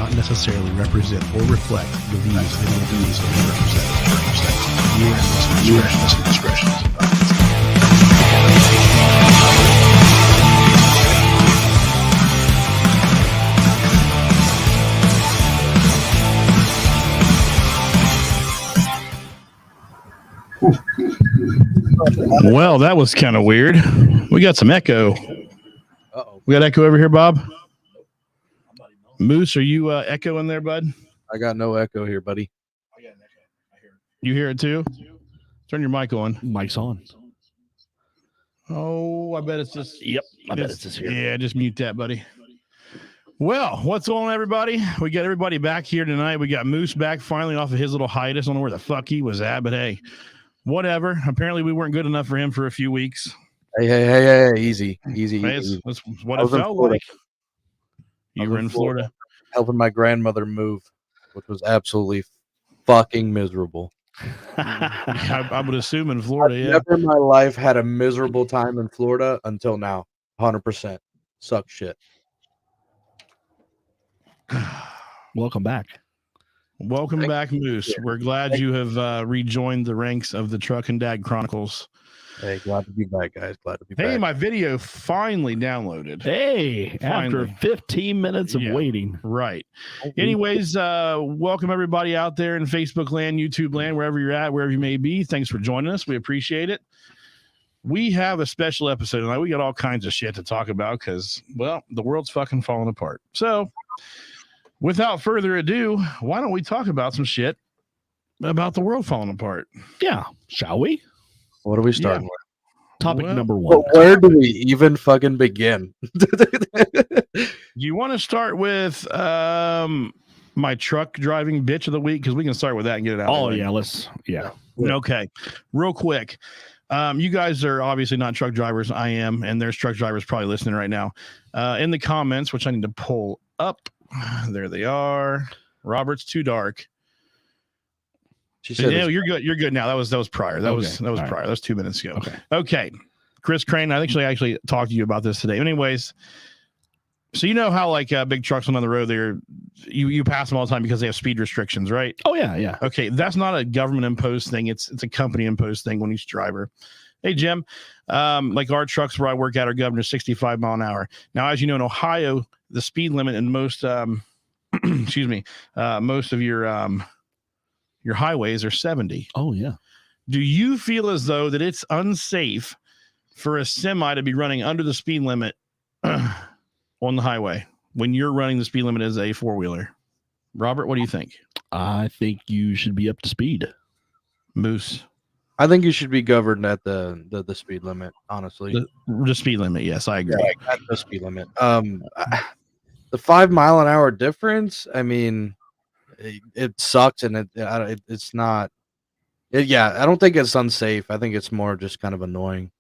not necessarily represent or reflect the views of any of these that we represent. Viewer and listener discretion is advised. Well, that was kind of weird. We got some echo. Uh-oh. We got echo over here, Bob. Moose, are you echoing there, bud? I got no echo here, buddy. I got an echo. I hear it. You hear it too? Turn your mic on. Mic's on. Oh, I bet it's just. Yep, I bet it's just here. Yeah, just mute that, buddy. Well, what's going on, everybody? We got everybody back here tonight. We got Moose back finally off of his little hiatus. I don't know where the fuck he was at, but hey, whatever. Apparently, we weren't good enough for him for a few weeks. Hey, easy. That's what it felt like. You were in Florida. Helping my grandmother move, which was absolutely fucking miserable. I would assume in Florida, yeah. Never in my life had a miserable time in Florida until now. 100%. Suck shit. Welcome back. Welcome back, Moose. We're glad you have rejoined the ranks of the Truckin Dad Chronicles. Hey, glad to be back, guys. Glad to be back. Hey, my video finally downloaded. Hey, Finally. after 15 minutes of waiting. Right. Anyways, welcome everybody out there in Facebook land, YouTube land, wherever you're at, wherever you may be. Thanks for joining us. We appreciate it. We have a special episode tonight. We got all kinds of shit to talk about because, well, the world's fucking falling apart. So, without further ado, why don't we talk about some shit about the world falling apart? Yeah, shall we? What are we starting with? Topic number one. Where do we even fucking begin? You want to start with my truck driving bitch of the week? Because we can start with that and get it out. Oh, yeah, Okay, real quick. You guys are obviously not truck drivers. I am, and there's truck drivers probably listening right now. In the comments, which I need to pull up. There they are. Robert's too dark. She said, "No, you're good. You're good now." That was prior. That was prior. Right. That was 2 minutes ago. Okay. Chris Crane, I actually talked to you about this today. Anyways, so you know how like big trucks on the road, you pass them all the time because they have speed restrictions, right? Oh yeah. Okay, that's not a government imposed thing. It's a company imposed thing on each driver. Hey Jim, like our trucks where I work at are governed to 65 mile an hour. Now, as you know, in Ohio, the speed limit in most most of your highways are 70. Oh yeah. Do you feel as though that it's unsafe for a semi to be running under the speed limit on the highway when you're running the speed limit as a four-wheeler? Robert, what do you think? I think you should be up to speed. Moose? I think you should be governed at the speed limit, honestly. The speed limit, yes, I agree. Yeah, at the speed limit. The 5 mile an hour difference, I mean, it sucks, and it's not. I don't think it's unsafe. I think it's more just kind of annoying.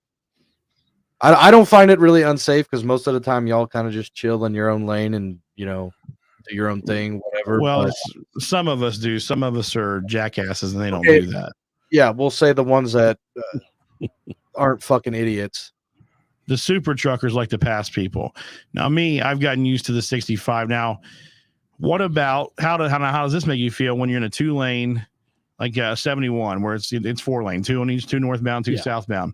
I don't find it really unsafe because most of the time y'all kind of just chill in your own lane and do your own thing, whatever. Well, some of us do. Some of us are jackasses and they don't do that. Yeah, we'll say the ones that aren't fucking idiots. The super truckers like to pass people. Now, me, I've gotten used to the 65. Now, what about how does this make you feel when you're in a 2-lane, like 71, where it's 4-lane, two on each, two northbound, two southbound?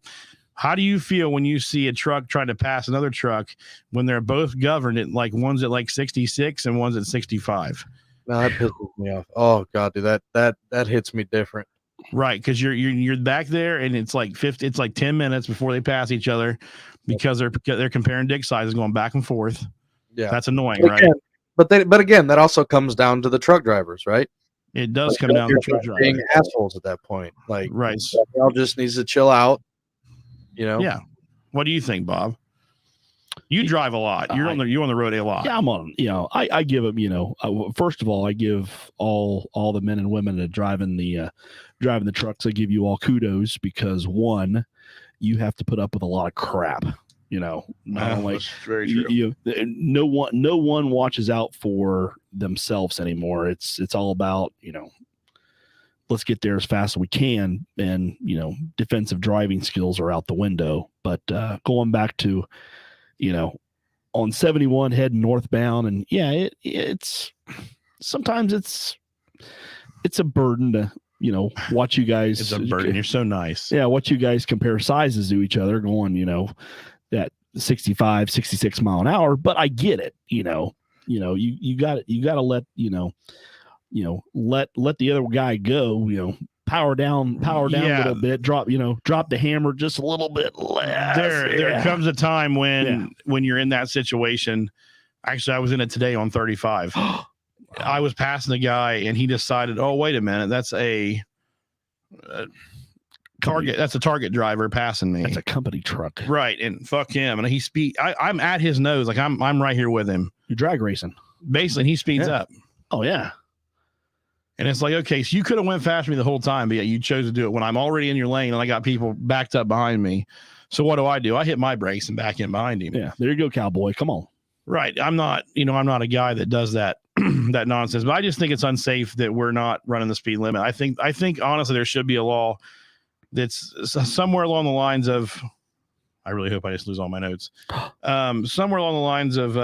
How do you feel when you see a truck trying to pass another truck when they're both governed at like one's at like 66 and one's at 65? No, that pisses me off. Oh god, dude, that hits me different. Right, because you're back there and it's like 10 minutes before they pass each other because they're comparing dick sizes going back and forth. Yeah, that's annoying, but right? But again, that also comes down to the truck drivers, right? It does come down to the truck drivers being assholes at that point. Like, right, y'all just needs to chill out. Yeah. What do you think, Bob? You drive a lot. You're on the road a lot. Yeah, I'm on. I give them. First of all, I give all the men and women that driving the trucks. I give you all kudos because one, you have to put up with a lot of crap. Not only very true. No one watches out for themselves anymore. It's all about let's get there as fast as we can, and defensive driving skills are out the window. But going back to on 71 heading northbound, and it's sometimes it's a burden to, you know, watch you guys. It's a burden. You're so nice. Yeah. Watch you guys compare sizes to each other going, you know, that 65, 66 mile an hour, but I get it. You got to let, let the other guy go, power down a little bit, drop the hammer just a little bit less. There comes a time when you're in that situation. Actually, I was in it today on 35. I was passing the guy and he decided, oh, wait a minute. That's a target. That's a Target driver passing me. That's a company truck. Right. And fuck him. And I'm at his nose. Like I'm right here with him. You're drag racing. Basically, and he speeds up. Oh yeah. And it's like, okay, so you could have went faster me the whole time, but you chose to do it when I'm already in your lane and I got people backed up behind me. So what do? I hit my brakes and back in behind him. Yeah. There you go, cowboy. Come on. Right. I'm not a guy that does that, that nonsense, but I just think it's unsafe that we're not running the speed limit. I think honestly, there should be a law that's somewhere along the lines of, I really hope I just lose all my notes. Somewhere along the lines of,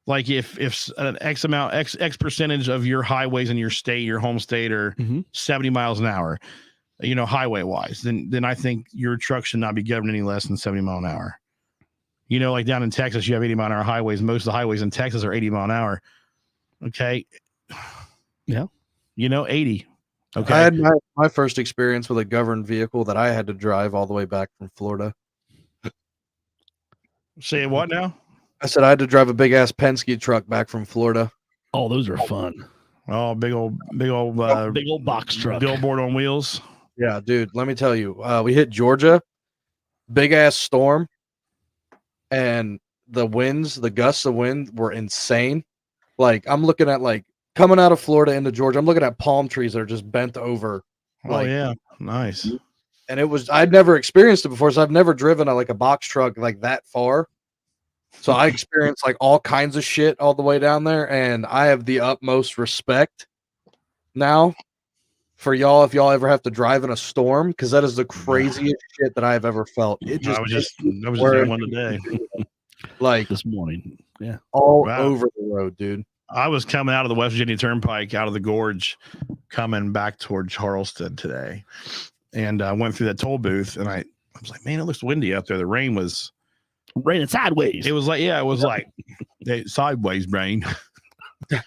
like if an X percentage of your highways in your state, your home state are 70 miles an hour, highway wise, then I think your truck should not be governed any less than 70 mile an hour. Like down in Texas, you have 80 mile an hour highways. Most of the highways in Texas are 80 mile an hour. Okay. Yeah. 80. Okay. I had my first experience with a governed vehicle that I had to drive all the way back from Florida. Say what now? I said I had to drive a big ass Penske truck back from Florida. Oh, those are fun. Oh, big old big old box truck. Billboard on wheels. Yeah, dude. Let me tell you, we hit Georgia, big ass storm, and the gusts of wind were insane. Like I'm looking at coming out of Florida into Georgia, I'm looking at palm trees that are just bent over. Oh yeah, nice. And I'd never experienced it before, so I've never driven a box truck like that far. So I experienced all kinds of shit all the way down there, and I have the utmost respect now for y'all if y'all ever have to drive in a storm, because that is the craziest shit that I've ever felt. I was just doing one today, this morning, over the road, dude. I was coming out of the West Virginia Turnpike, out of the gorge, coming back toward Charleston today, and I went through that toll booth, and I was like, man, it looks windy out there. The rain was raining sideways. It was like, sideways rain. The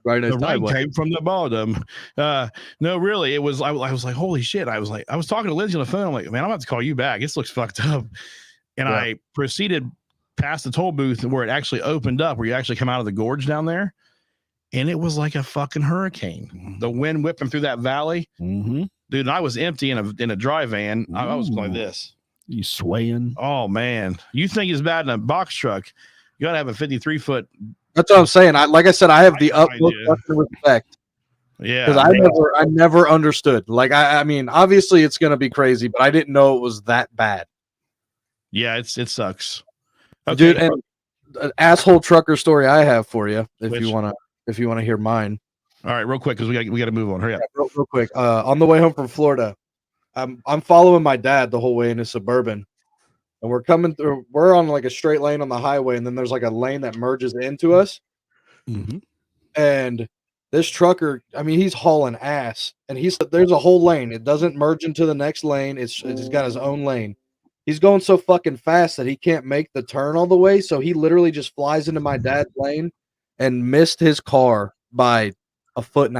rain came from the bottom. No, really, it was. I was like, holy shit! I was talking to Lindsay on the phone. I'm like, man, I'm about to call you back. This looks fucked up. And I proceeded past the toll booth where it actually opened up, where you actually come out of the gorge down there, and it was like a fucking hurricane. The wind whipping through that valley, dude. And I was empty in a dry van. I was like this. You swaying? Oh man, you think it's bad in a box truck? You gotta have a 53-foot. That's what I'm saying. Like I said, I have the utmost respect. Yeah, because I never understood. I mean, obviously it's gonna be crazy, but I didn't know it was that bad. Yeah, it sucks, okay. Dude. And an asshole trucker story I have for you, if you wanna hear mine. All right, real quick, because we got to move on. Hurry up. Real quick. On the way home from Florida, I'm following my dad the whole way in his Suburban, and we're coming through. We're on a straight lane on the highway, and then there's a lane that merges into us. And this trucker, I mean, he's hauling ass, and there's a whole lane. It doesn't merge into the next lane. It's got his own lane. He's going so fucking fast that he can't make the turn all the way, so he literally just flies into my dad's lane and missed his car by 1.5 foot.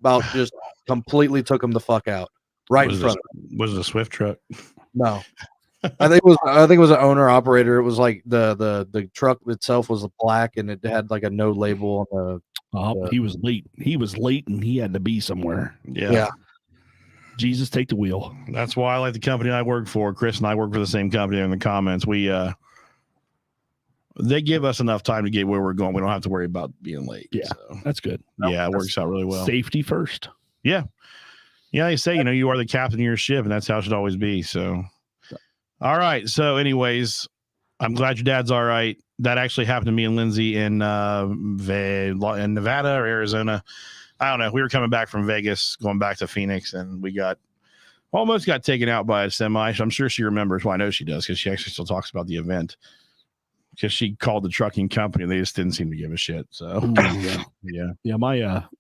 About just completely took him the fuck out. Right in front. Was it a Swift truck? No, I think it was an owner operator. It was the truck itself was black, and it had a no label on the. He was late. He was late, and he had to be somewhere. Yeah. Jesus, take the wheel. That's why I like the company I work for. Chris and I work for the same company. In the comments, they give us enough time to get where we're going. We don't have to worry about being late. Yeah, so that's good. Yeah, it works out really well. Safety first. Yeah. Yeah, they say, you are the captain of your ship, and that's how it should always be. So, all right. So, anyways, I'm glad your dad's all right. That actually happened to me and Lindsay in Nevada or Arizona. I don't know. We were coming back from Vegas, going back to Phoenix, and we almost got taken out by a semi. I'm sure she remembers. Well, I know she does, because she actually still talks about the event. because she called the trucking company. They just didn't seem to give a shit. So Yeah.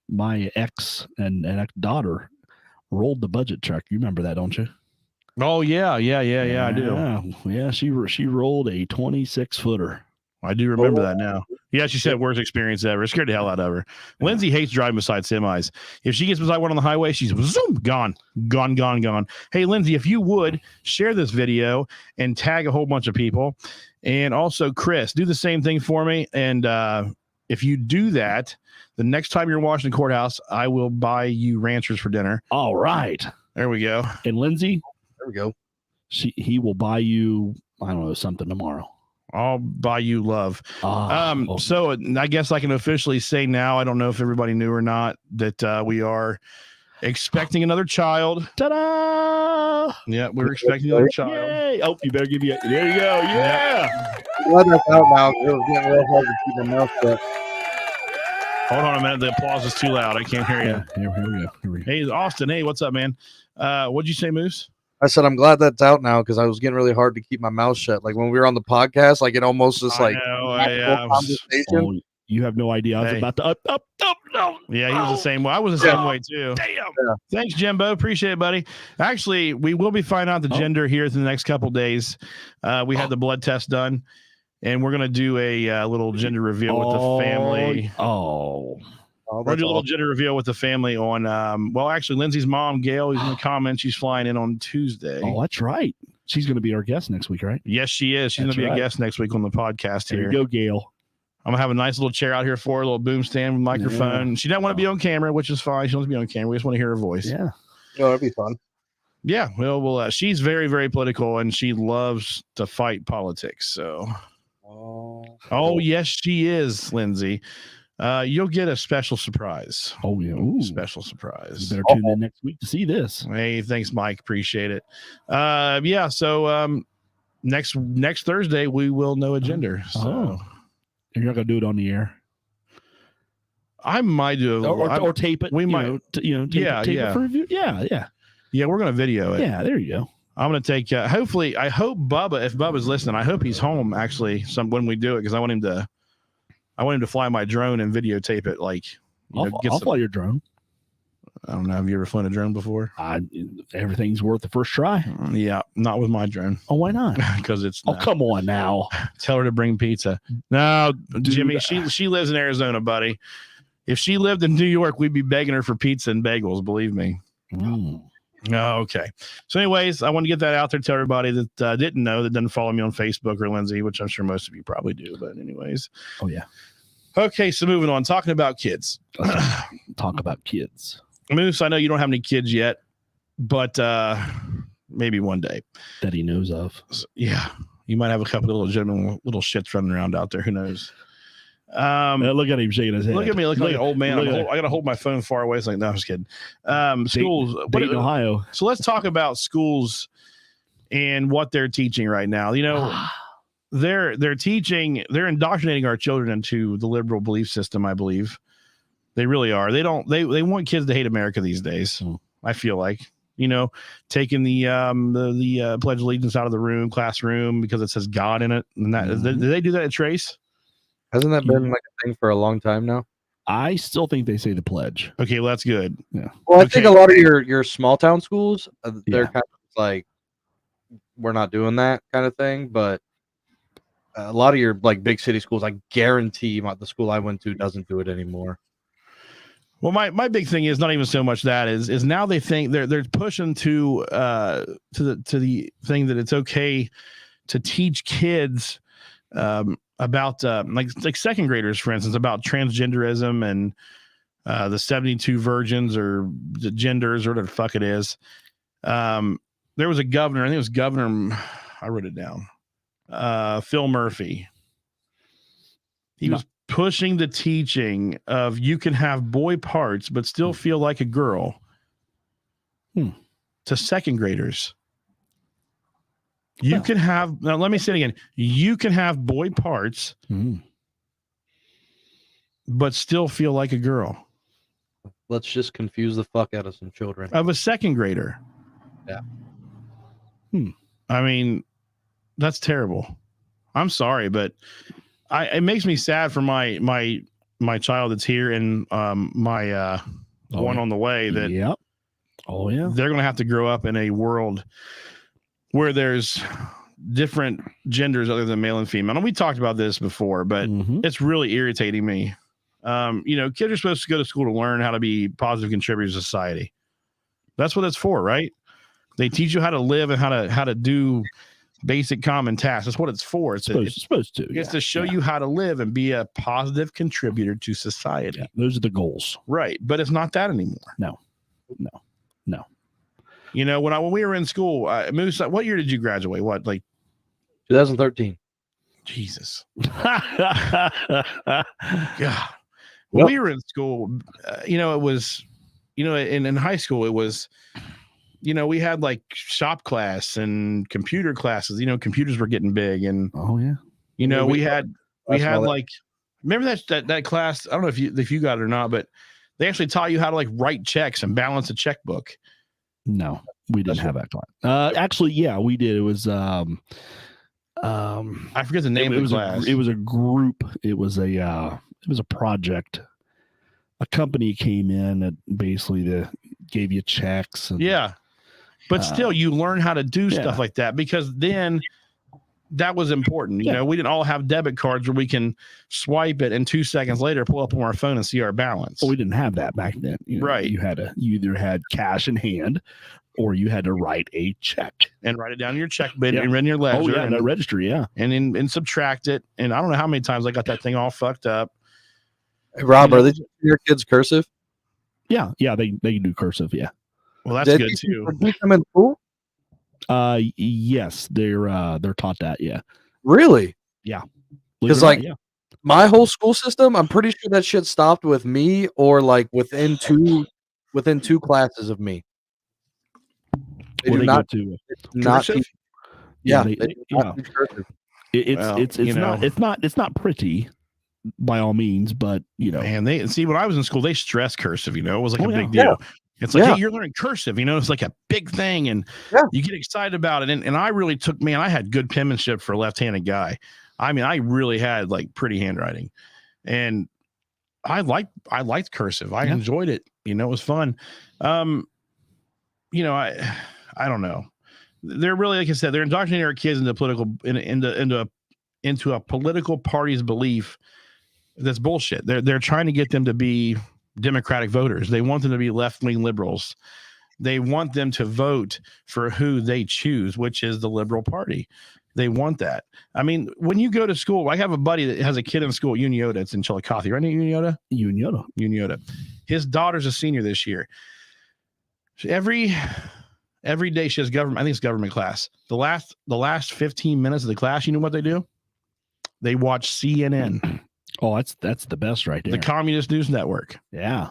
My ex and ex daughter rolled the budget truck. You remember that, don't you? Oh yeah, I do. Yeah, she rolled a 26-footer. I do remember that now. Yeah, she said worst experience ever. It scared the hell out of her. Lindsay hates driving beside semis. If she gets beside one on the highway, she's zoom, gone. Hey, Lindsay, if you would share this video and tag a whole bunch of people. And also, Chris, do the same thing for me. And if you do that, the next time you're in Washington Courthouse, I will buy you ranchers for dinner. All right. There we go. And Lindsay, there we go. He will buy you, I don't know, something tomorrow. I'll buy you love. So I guess I can officially say now, I don't know if everybody knew or not, that we are expecting another child. Ta-da! Yeah, we're expecting another child. Yay! Oh, you better give me there you go. Yeah. Let us out now. It was getting real hard to keep my mouth shut. Hold on a minute. The applause is too loud. I can't hear you. Yeah, here we go. Hey, Austin. Hey, what's up, man? What'd you say, Moose? I said, I'm glad that's out now because I was getting really hard to keep my mouth shut. Like when we were on the podcast, like it almost just like conversation. Oh, you have no idea. I was about to up. No. Yeah, he was the same way. I was the same way too. Damn. Yeah. Thanks, Jimbo. Appreciate it, buddy. Actually, we will be finding out the gender here in the next couple days. We had the blood test done, and we're gonna do a little gender reveal with the family. We're gonna do a little gender reveal with the family on. Well, actually, Lindsay's mom, Gail, is in the comments. She's flying in on Tuesday. Oh, that's right. She's going to be our guest next week, right? Yes, she is. She's going to be a guest next week on the podcast here. There you go, Gail. I'm gonna have a nice little chair out here for her, a little boom stand with microphone. Yeah. She doesn't want to be on camera, which is fine. She wants to be on camera. We just want to hear her voice. Yeah. Oh, that'd be fun. Yeah. Well, she's very, very political, and she loves to fight politics. So. Oh, yes, she is, Lindsay. You'll get a special surprise. Oh, yeah. Ooh. Special surprise. You better tune in next week to see this. Hey, thanks, Mike. Appreciate it. Yeah. So next Thursday, we will know a gender. So. And you're not going to do it on the air? I might do it. Or tape it. We might. Tape it for review. Yeah. Yeah, we're going to video it. Yeah, there you go. I'm going to take, I hope Bubba, if Bubba's listening, I hope he's home actually when we do it, because I want him to fly my drone and videotape it. Like, I'll fly your drone. I don't know. Have you ever flown a drone before? Everything's worth the first try. Yeah, not with my drone. Oh, why not? Because it's. Oh, come on now. Tell her to bring pizza. No, Jimmy, she lives in Arizona, buddy. If she lived in New York, we'd be begging her for pizza and bagels. Believe me. Mm. Oh, okay. So, anyways, I want to get that out there to everybody that didn't know, that doesn't follow me on Facebook or Lindsay, which I'm sure most of you probably do. But, anyways. Oh yeah. Okay, so moving on, talking about kids. Talk about kids. Moose, I know you don't have any kids yet, but maybe one day that he knows of. So, yeah, you might have a couple of little shits running around out there. Who knows? Look at him shaking his head. Look at me, like an old man. I got to hold my phone far away. It's like, no, I'm just kidding. Schools, Dayton, Ohio. So let's talk about schools and what they're teaching right now. You know, they're indoctrinating our children into the liberal belief system. I believe. They really are. They want kids to hate America these days. I feel like, taking the Pledge of Allegiance out of the classroom because it says God in it. And that did they do that at Trace? Hasn't that been like a thing for a long time now? I still think they say the pledge. Okay, well, that's good. Yeah. Well, I think a lot of your small town schools, they're kind of like, we're not doing that kind of thing. But a lot of your like big city schools, I guarantee the school I went to doesn't do it anymore. Well, my big thing is not even so much that is now they think they're pushing to the thing that it's okay to teach kids about like second graders, for instance, about transgenderism and the 72 virgins or the genders or whatever the fuck it is. There was a governor, I think it was Governor, I wrote it down, Phil Murphy. He was pushing the teaching of you can have boy parts but still feel like a girl to second graders. You can have, now let me say it again. You can have boy parts but still feel like a girl. Let's just confuse the fuck out of some children. Of a second grader. Yeah. I mean, that's terrible. I'm sorry, but it makes me sad for my child that's here and my one on the way that Yep. Oh yeah. they're going to have to grow up in a world where there's different genders other than male and female. And we talked about this before, but it's really irritating me. Kids are supposed to go to school to learn how to be positive contributors to society. That's what it's for, right? They teach you how to live and how to do basic common tasks. That's what it's for. It's supposed to. It's to show you how to live and be a positive contributor to society. Yeah, those are the goals. Right. But it's not that anymore. No. When we were in school, Moose, what year did you graduate? What, like 2013. Jesus. God. When we were in school, it was, in high school, it was, we had like shop class and computer classes. Computers were getting big, and we had like, remember that class? I don't know if you got it or not, but they actually taught you how to like write checks and balance a checkbook. No, we didn't have that class. Actually, yeah, we did. It was I forget the name of the class. It was a group. It was a project. A company came in and basically gave you checks. And, but still, you learn how to do stuff like that, because then that was important. We didn't all have debit cards where we can swipe it and 2 seconds later pull up on our phone and see our balance. Well, we didn't have that back then. Right. You either had cash in hand, or you had to write a check and write it down in your check bin and in your ledger. And the registry, and subtract it. And I don't know how many times I got that thing all fucked up. Hey, Rob, are your kids cursive? Yeah, they do cursive. Yeah. Well, that's good too. Did them in school? Yes, they're taught that. Yeah. Really? Yeah. Because my whole school system, I'm pretty sure that shit stopped with me, or like within two classes of me. They do not cursive? Cursive. It's not pretty by all means, but man, they see when I was in school, they stressed cursive. It was like a big deal. It's like, hey, you're learning cursive. It's like a big thing, and you get excited about it. And I really I had good penmanship for a left-handed guy. I mean, I really had like pretty handwriting, and I liked cursive. I enjoyed it. It was fun. I don't know. They're really, like I said, they're indoctrinating our kids into a political party's belief. That's bullshit. They're trying to get them to be Democratic voters. They want them to be left-wing liberals. They want them to vote for who they choose, which is the Liberal Party. They want that. I mean, when you go to school, I have a buddy that has a kid in school, Uniota. It's in Chillicothe, right? Uniota. His daughter's a senior this year. Every day she has government. I think it's government class. The last 15 minutes of the class, you know what they do? They watch CNN. Oh, that's the best right there. The Communist News Network. Yeah.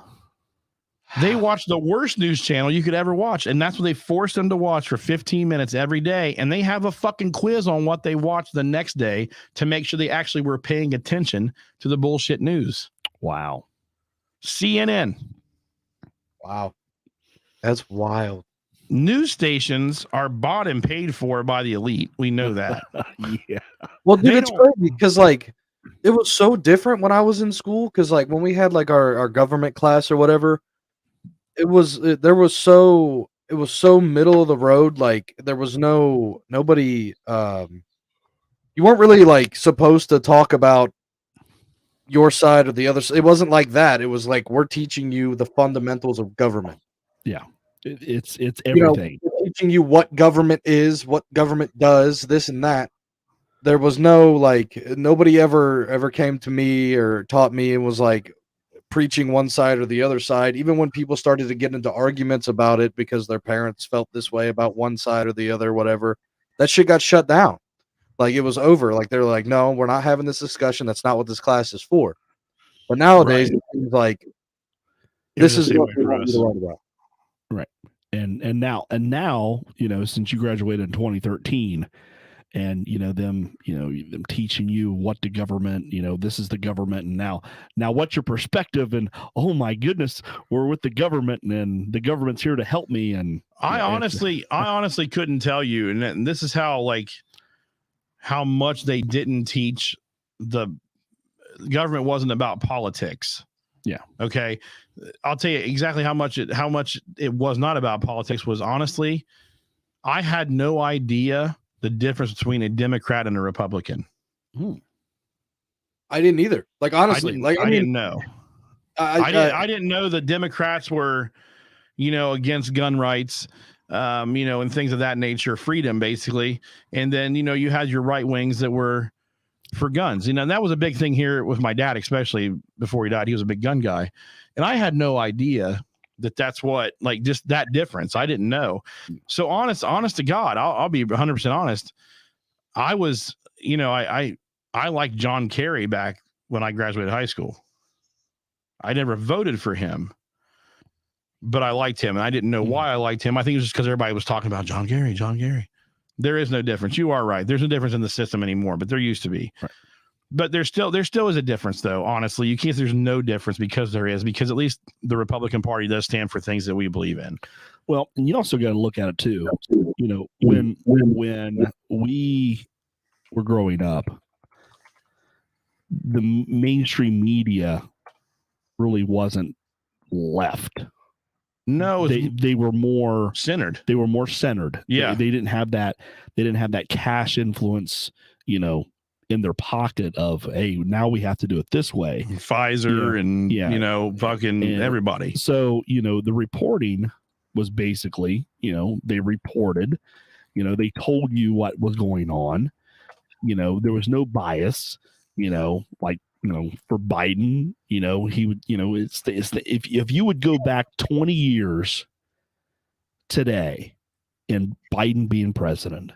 They watch the worst news channel you could ever watch. And that's what they force them to watch for 15 minutes every day. And they have a fucking quiz on what they watched the next day to make sure they actually were paying attention to the bullshit news. Wow. CNN. Wow. That's wild. News stations are bought and paid for by the elite. We know that. Yeah. Well, dude, it's crazy because it was so different when I was in school, because when we had our government class or whatever, it was so middle of the road. Like there was nobody. You weren't really supposed to talk about your side or the other side. It wasn't like that. It was like, we're teaching you the fundamentals of government. Yeah, it's everything. We're teaching you what government is, what government does, this and that. There was nobody ever came to me or taught me and was preaching one side or the other side. Even when people started to get into arguments about it because their parents felt this way about one side or the other, whatever, that shit got shut down. It was over. They're like, no, we're not having this discussion. That's not what this class is for. But nowadays, it seems like this is what we want to write about. Right. And now, since you graduated in 2013, and them teaching you what the government, this is the government, and now what's your perspective? And oh my goodness, we're with the government, and the government's here to help me. And I honestly couldn't tell you, and this is how how much they didn't teach the government wasn't about politics. Yeah. Okay. I'll tell you exactly how much it was not about politics was honestly, I had no idea the difference between a Democrat and a Republican. I didn't either. Like, honestly, I didn't know. I didn't know the Democrats were, against gun rights, and things of that nature, freedom, basically. And then, you had your right wings that were for guns. And that was a big thing here with my dad, especially before he died. He was a big gun guy. And I had no idea that's what, like, just that difference. I didn't know. So honest to God, I'll be 100% honest. I was, I liked John Kerry back when I graduated high school. I never voted for him, but I liked him, and I didn't know why I liked him. I think it was just because everybody was talking about John Kerry. There is no difference. You are right. There's no difference in the system anymore, but there used to be. Right. But there still is a difference, though. Honestly, you can't. There's no difference because at least the Republican Party does stand for things that we believe in. Well, and you also got to look at it too. When we were growing up, the mainstream media really wasn't left. No, they were more centered. They were more centered. Yeah, they didn't have that. They didn't have that cash influence, in their pocket of, hey, now we have to do it this way. Pfizer and fucking everybody. So the reporting was basically, they reported, they told you what was going on. There was no bias. For Biden, he would, if you would go back 20 years today and Biden being president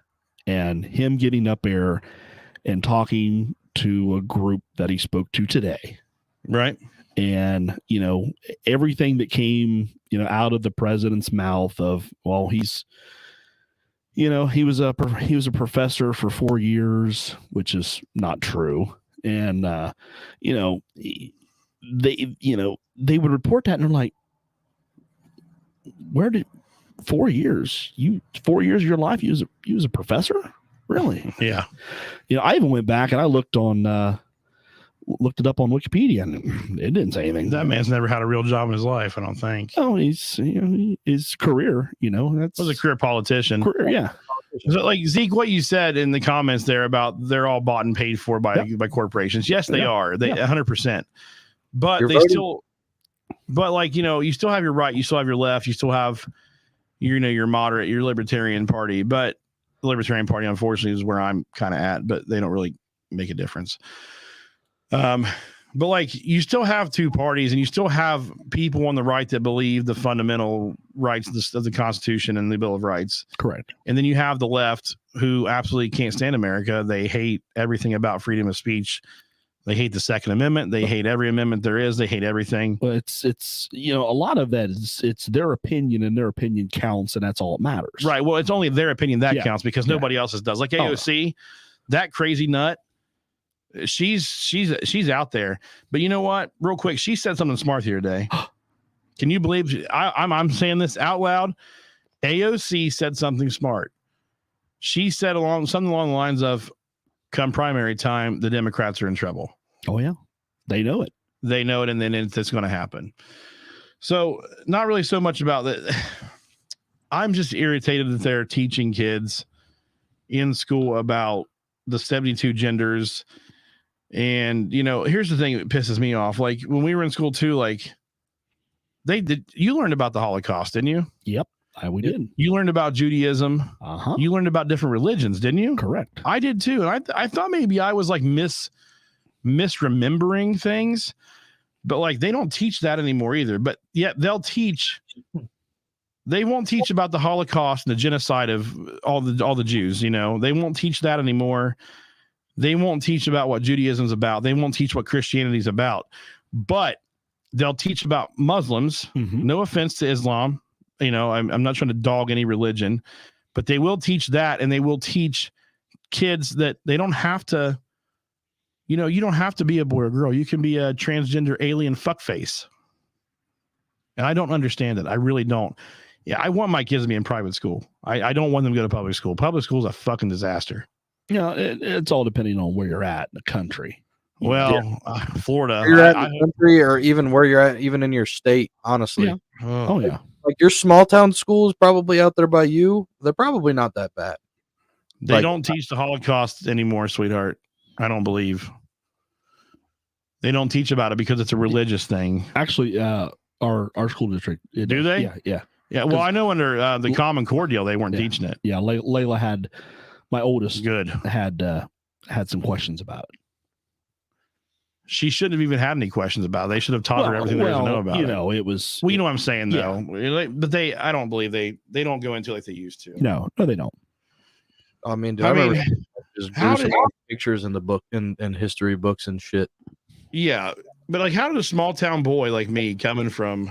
and him getting up there and talking to a group that he spoke to today. Right. And, everything that came, out of the president's mouth of, well, he's, he was a professor for 4 years, which is not true. And, they would report that and they're like, where did 4 years? 4 years of your life, you was a professor? Really? Yeah. I even went back and I looked it up on Wikipedia and it didn't say anything. That man's never had a real job in his life, I don't think. Oh, he's, his career, that's was a career politician. Yeah. So, like, Zeke, what you said in the comments there about they're all bought and paid for by corporations. Yes, they are. They 100%. But you still have your right. You still have your left. You still have, your moderate, your libertarian party. But the libertarian party, unfortunately, is where I'm kind of at. But they don't really make a difference. But like, you still have two parties, and you still have people on the right that believe the fundamental rights of the Constitution and the Bill of Rights. Correct. And then you have the left who absolutely can't stand America. They hate everything about freedom of speech. They hate the Second Amendment. They hate every amendment there is. They hate everything. Well, it's a lot of that is it's their opinion, and their opinion counts, and that's all that matters. Right. Well, it's only their opinion that counts because nobody else's does. Like AOC, that crazy nut. She's out there. But you know what? Real quick, she said something smart here today. Can you believe I'm saying this out loud? AOC said something smart. She said something along the lines of, come primary time, the Democrats are in trouble. Oh, yeah. They know it. They know it, and then it's going to happen. So not really so much about that. I'm just irritated that they're teaching kids in school about the 72 genders. And, here's the thing that pisses me off. Like, when we were in school too, like, you learned about the Holocaust, didn't you? Yep. We did. You learned about Judaism. Uh-huh. You learned about different religions, didn't you? Correct. I did too. And I thought maybe I was like misremembering things, but like, they don't teach that anymore either. But yet they won't teach about the Holocaust and the genocide of all the Jews. They won't teach that anymore. They won't teach about what Judaism's about. They won't teach what Christianity's about, but they'll teach about Muslims. Mm-hmm. No offense to Islam. I'm not trying to dog any religion, but they will teach that, and they will teach kids that they don't have to, you don't have to be a boy or girl. You can be a transgender alien fuckface. And I don't understand it. I really don't. Yeah, I want my kids to be in private school. I don't want them to go to public school. Public school is a fucking disaster. It's all depending on where you're at in the country. Well, Florida, Where you're at in the country, or even where you're at, even in your state. Honestly, Yeah. Oh yeah. Like your small town schools, probably out there by you, they're probably not that bad. They don't teach the Holocaust anymore, sweetheart. I don't believe they don't teach about it because it's a religious thing. Actually, our school district. Do they? Yeah. Well, I know under the Common Core deal, they weren't teaching it. Yeah, Layla had, my oldest, had some questions about it. She shouldn't have even had any questions about it. They should have taught her everything there is to know about it. It was. Well, you know what I'm saying, though. But I don't believe they don't go into like they used to. No, they don't. I mean, remember just pictures in the book in history books and shit. Yeah, but like, how did a small town boy like me coming from?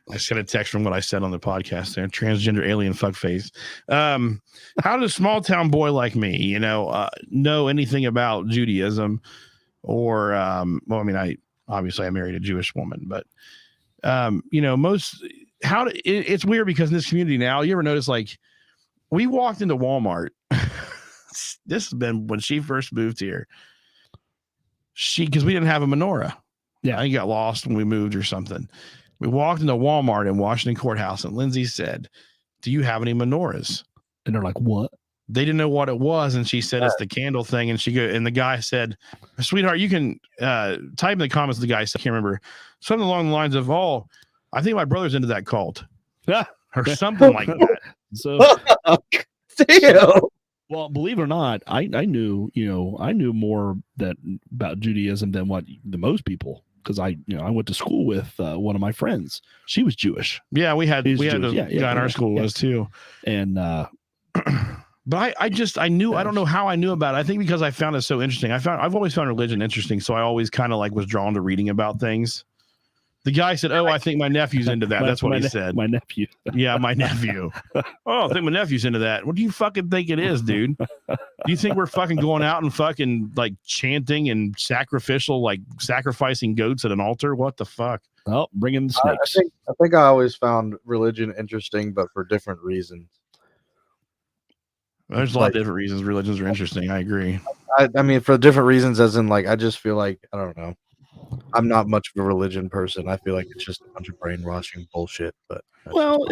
I just got a text from what I said on the podcast there. Transgender alien fuckface. How does a small town boy like me, know anything about Judaism or, well, I mean, I married a Jewish woman, but, it's weird because in this community now, you ever notice, like, we walked into Walmart. This has been when she first moved here. Because we didn't have a menorah. Yeah. I think got lost when we moved or something. We walked into Walmart in Washington Courthouse, and Lindsay said, "Do you have any menorahs?" And they're like, "What?" They didn't know what it was, and she said, "It's the candle thing." And and the guy said, "Sweetheart, you can type in the comments." The guy said, I can't remember, something along the lines of, "Oh, I think my brother's into that cult," or something like that. So, damn. Well, believe it or not, I knew more about Judaism than the most people. Because I went to school with one of my friends. She was Jewish. Yeah, we had a guy in our school was too. And but I knew, I don't know how I knew about it. I think because I found it so interesting. I've always found religion interesting, so I always kind of like was drawn to reading about things. The guy said, "Oh, I think my nephew's into that." That's what he said. My nephew. Yeah, my nephew. Oh, I think my nephew's into that. What do you fucking think it is, dude? Do you think we're fucking going out and fucking like chanting and sacrificing goats at an altar? What the fuck? Oh, bringing the snakes. I think I always found religion interesting, but for different reasons. There's a lot of different reasons religions are interesting. I agree. I mean, for different reasons, as in like, I just feel like, I don't know. I'm not much of a religion person. I feel like it's just a bunch of brainwashing bullshit. But well,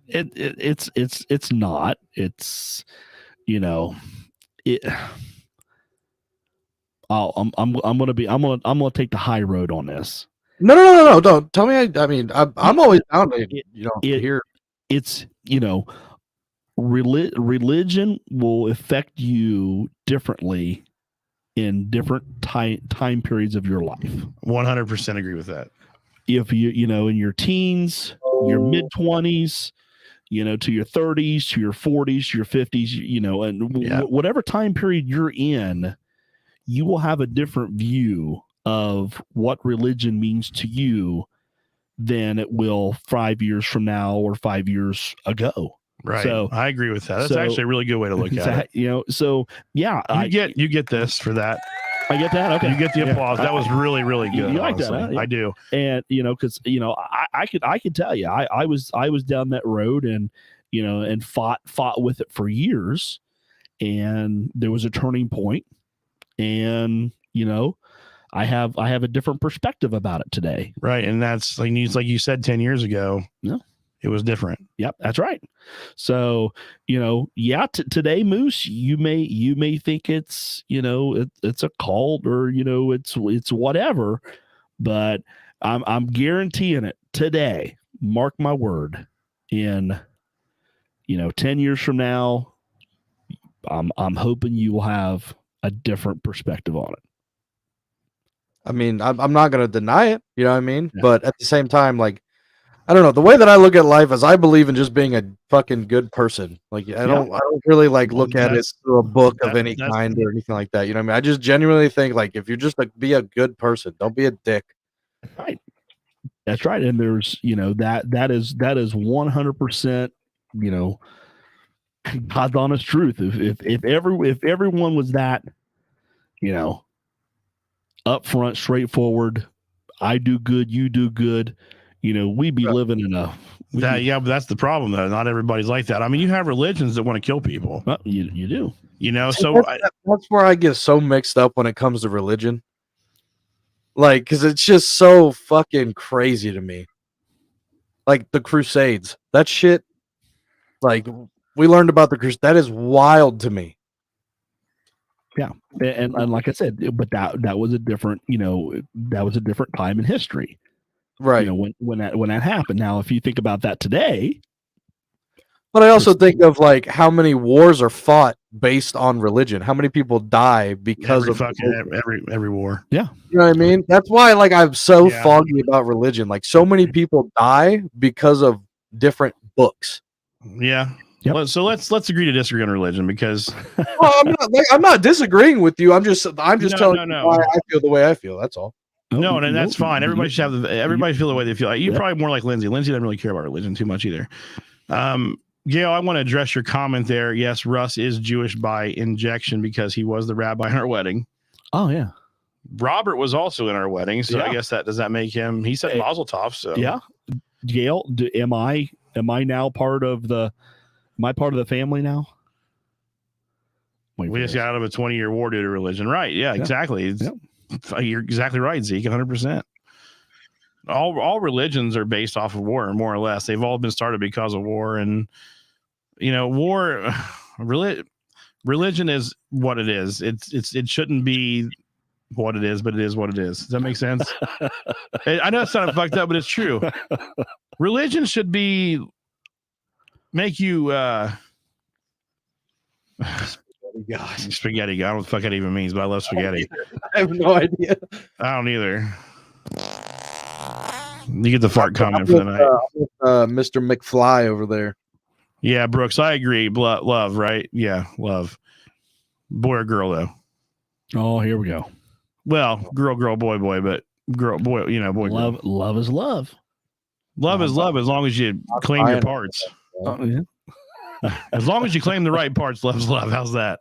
it's not. It's I'm gonna take the high road on this. No. Don't tell me. I'm always down to hear. It's religion will affect you differently in different time periods of your life. 100% agree with that. If you in your teens, your mid-20s, to your 30s, to your 40s, to your 50s, and whatever time period you're in, you will have a different view of what religion means to you than it will 5 years from now or 5 years ago. Right. So I agree with that. That's actually a really good way to look at it. So yeah, you get this for that. I get that. Okay. You get the applause. That was really, really good. You like that? Huh? Yeah. I do. And because I could tell you, I was down that road and and fought with it for years, and there was a turning point, and I have a different perspective about it today. Right, and that's like you said 10 years ago. Yeah. It was different. Yep, that's right. So, today, Moose, you may think it's, it's a cult or, it's whatever, but I'm guaranteeing it today. Mark my word. In 10 years from now, I'm hoping you will have a different perspective on it. I mean, I'm not going to deny it, you know what I mean? Yeah. But at the same time, like, I don't know. The way that I look at life is I believe in just being a fucking good person. Like I don't really like look at it through a book of any kind or anything like that. You know what I mean? I just genuinely think like if you're just like be a good person, don't be a dick. Right. That's right. And there's that is 100% God's honest truth. If everyone was that upfront, straightforward, I do good, you do good. We'd be living in a But that's the problem, though. Not everybody's like that. I mean, you have religions that want to kill people. Well, you do. So that's where I get so mixed up when it comes to religion. Like, because it's just so fucking crazy to me. Like the Crusades, that shit. Like, we learned about the Crusades. That is wild to me. Yeah, and like I said, but that was a different, that was a different time in history, right? When that happened. Now, if you think about that today, but I also think of like how many wars are fought based on religion. How many people die because of every war? Yeah, you know what I mean. That's why like I'm so foggy about religion. Like so many people die because of different books. Yeah. Yep. So let's agree to disagree on religion because I'm not disagreeing with you. I'm just telling you why I feel the way I feel. That's all. No, and that's fine. Everybody should have everybody feel the way they feel. You're probably more like Lindsay. Lindsay doesn't really care about religion too much either. Gail, I want to address your comment there. Yes, Russ is Jewish by injection because he was the rabbi in our wedding. Oh yeah. Robert was also in our wedding, so I guess does that make him? He said Mazel Tov. So yeah. Gail, am I now part of the? Am I part of the family now? We just got out of a 20-year war due to religion. Right. Yeah, exactly. You're exactly right, Zeke, 100%. All religions are based off of war, more or less. They've all been started because of war. And, war, religion is what it is. It shouldn't be what it is, but it is what it is. Does that make sense? I know it sounded fucked up, but it's true. Religion should make you spaghetti. I don't know what the fuck that even means, but I love spaghetti. I have no idea. I don't either. You get the fart comment for the night. Mr. McFly over there. Yeah, Brooks, I agree. Love, right? Yeah, love. Boy or girl, though? Oh, here we go. Well, girl, boy, but girl, boy, boy. Love is love. Love is love as long as you claim your parts. As long as you claim the right parts, love's love. How's that?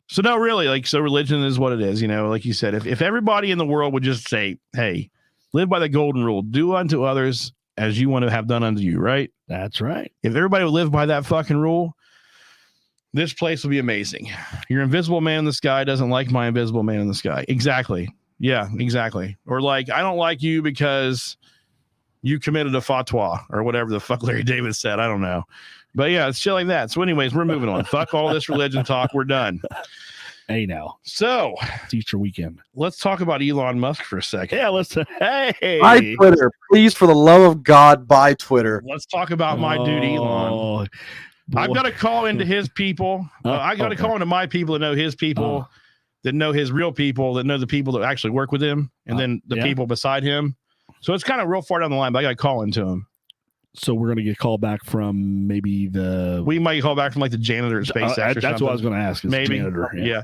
So no, really, so religion is what it is. Like you said, if everybody in the world would just say, "Hey, live by the golden rule: do unto others as you want to have done unto you." Right? That's right. If everybody would live by that fucking rule, this place will be amazing. Your invisible man in the sky doesn't like my invisible man in the sky. Exactly. Yeah, exactly. Or I don't like you because you committed a fatwa or whatever the fuck Larry David said. I don't know. But yeah, it's shit like that. So anyways, we're moving on. Fuck all this religion talk. We're done. Hey now. So it's Easter weekend. Let's talk about Elon Musk for a second. Yeah, hey. Buy Twitter. Please, for the love of God, buy Twitter. Let's talk about my dude Elon. Boy. I've got to call into his people. I got to call into my people that know his people, that know his real people, that know the people that actually work with him, and then the people beside him. So it's kind of real far down the line, but I got to call into him. So we're going to get called back from maybe we might call back from the janitor at SpaceX. That's what I was going to ask. Maybe janitor, yeah.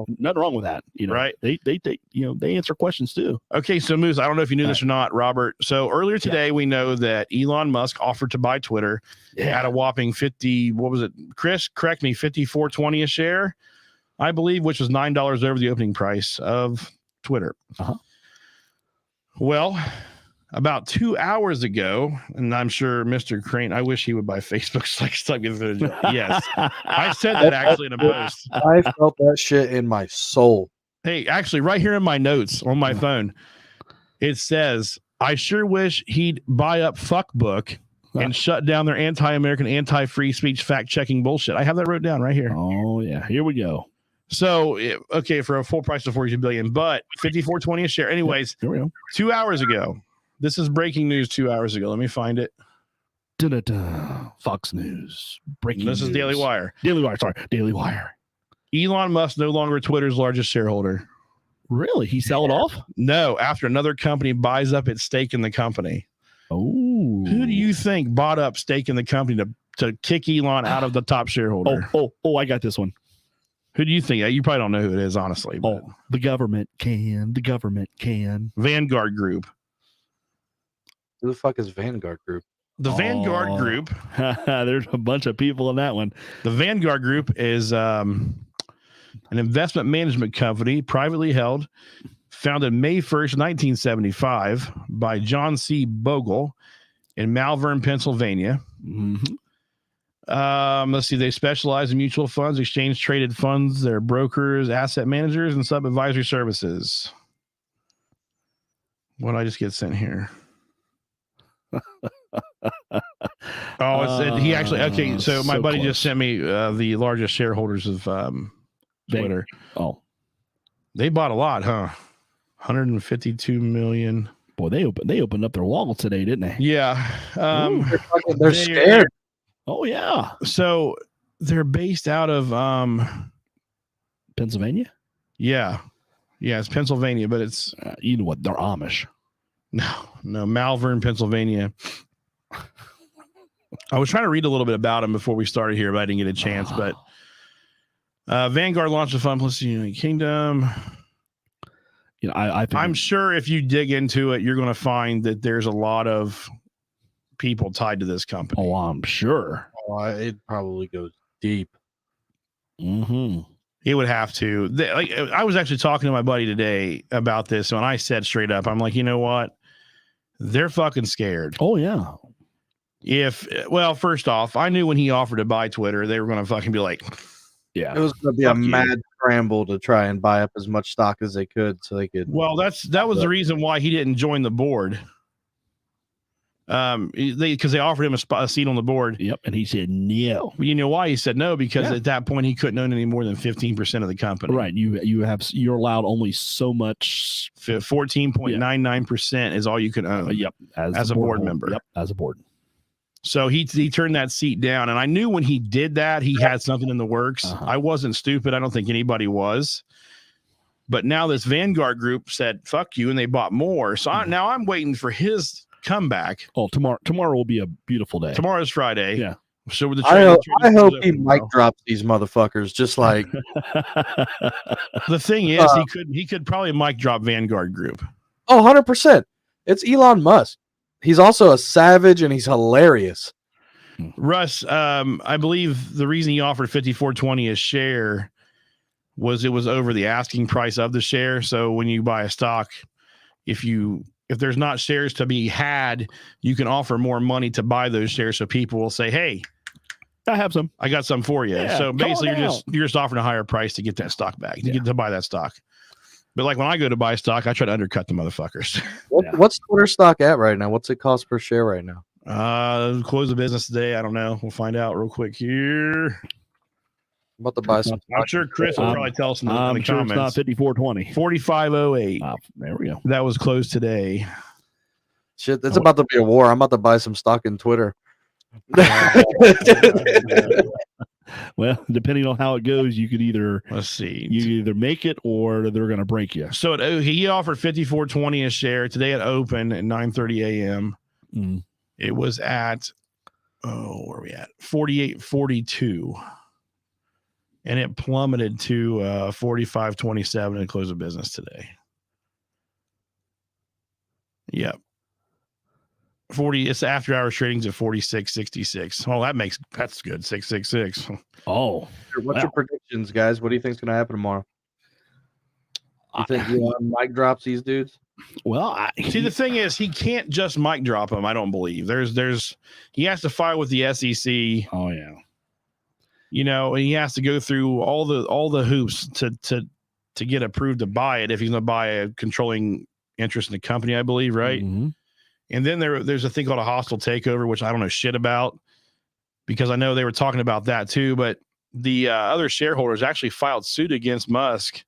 Nothing wrong with that. Right? They they answer questions too. Okay, so Moose, I don't know if you knew this or not, Robert. So earlier today, we know that Elon Musk offered to buy Twitter at a whopping 50. What was it, Chris? Correct me, $54.20 a share, I believe, which was $9 over the opening price of Twitter. Well, about 2 hours ago, and I'm sure Mr. Crane, I wish he would buy Facebook. Yes, I said that actually in a post. I felt that shit in my soul. Hey, actually, right here in my notes on my phone, it says, I sure wish he'd buy up Fuckbook and shut down their anti-American, anti-free speech, fact-checking bullshit. I have that wrote down right here. Oh, yeah. Here we go. So, okay, for a full price of $42 billion, but $54.20 a share. Anyways, here we go. 2 hours ago. This is breaking news 2 hours ago. Let me find it. Fox News. Breaking news. This is Daily Wire. Daily Wire. Elon Musk no longer Twitter's largest shareholder. Really? He sell it off? No, after another company buys up its stake in the company. Oh. Who do you think bought up stake in the company to kick Elon out of the top shareholder? Oh, I got this one. Who do you think? You probably don't know who it is, honestly. But. Oh, the government can. Vanguard Group. Who the fuck is Vanguard Group? The Vanguard Group. There's a bunch of people in that one. The Vanguard Group is an investment management company, privately held, founded May 1st, 1975 by John C. Bogle in Malvern, Pennsylvania. Mm-hmm. Let's see. They specialize in mutual funds, exchange traded funds. They're brokers, asset managers, and sub advisory services. What did I just get sent here? He actually, okay. So my buddy just sent me the largest shareholders of Twitter. They bought a lot, huh? 152 million. Boy, they opened up their wallet today, didn't they? Yeah. They're scared. Oh yeah. So they're based out of Pennsylvania. Yeah, it's Pennsylvania, but it's you know what? They're Amish. No, Malvern, Pennsylvania. I was trying to read a little bit about them before we started here, but I didn't get a chance. But Vanguard launched a fund plus the United Kingdom. You know, I'm sure if you dig into it, you're going to find that there's a lot of people tied to this company. Oh, I'm sure. It probably goes deep. Mm-hmm. It would have to. I was actually talking to my buddy today about this, and I said straight up, I'm like, you know what? They're fucking scared. Oh, yeah. First off, I knew when he offered to buy Twitter, they were going to fucking be like, yeah, it was going to be a mad scramble to try and buy up as much stock as they could so they could. Well, that was the reason why he didn't join the board. Because they offered him a seat on the board. Yep, and he said no. You know why he said no? Because at that point he couldn't own any more than 15% of the company. Right. You're allowed only so much. 14.99% is all you can own. Yep. As a board member. Yep. As a board. So he turned that seat down, and I knew when he did that he had something in the works. I wasn't stupid. I don't think anybody was. But now this Vanguard group said "fuck you," and they bought more. So now I'm waiting for his comeback. Oh, tomorrow will be a beautiful day. Tomorrow's Friday. Yeah. So with the I hope he mic drops these motherfuckers just like. The thing is, he could probably mic drop Vanguard Group. Oh, 100%. It's Elon Musk. He's also a savage and he's hilarious. Russ, I believe the reason he offered $54.20 a share was it was over the asking price of the share. So when you buy a stock, if there's not shares to be had, you can offer more money to buy those shares. So people will say, "Hey, I have some. I got some for you." Yeah, so basically, you're just offering a higher price to get that stock back, to get to buy that stock. But like when I go to buy stock, I try to undercut the motherfuckers. What's Twitter stock at right now? What's it cost per share right now? Close the business today. I don't know. We'll find out real quick here. I'm about to buy some. I'm sure Chris will probably tell us in the comments. It's not 54.20. 45.08. There we go. That was closed today. Shit, it's about to be a war. I'm about to buy some stock in Twitter. Well, depending on how it goes, you could either make it or they're going to break you. So he offered $54.20 a share today at open at 9:30 a.m. It was at where are we at? 48.42, and it plummeted to 45.27 and close of business today. Yep. 40. It's after hours tradings at 46.66. Well, that's good. 666. Oh, what's your predictions, guys? What do you think's going to happen tomorrow? You think Elon mic drops these dudes? Well, see, the thing is, he can't just mic drop them. I don't believe he has to file with the SEC. Oh yeah. You know, and he has to go through all the hoops to get approved to buy it if he's going to buy a controlling interest in the company, I believe, right? Mm-hmm. And then there's a thing called a hostile takeover, which I don't know shit about because I know they were talking about that too. But the other shareholders actually filed suit against Musk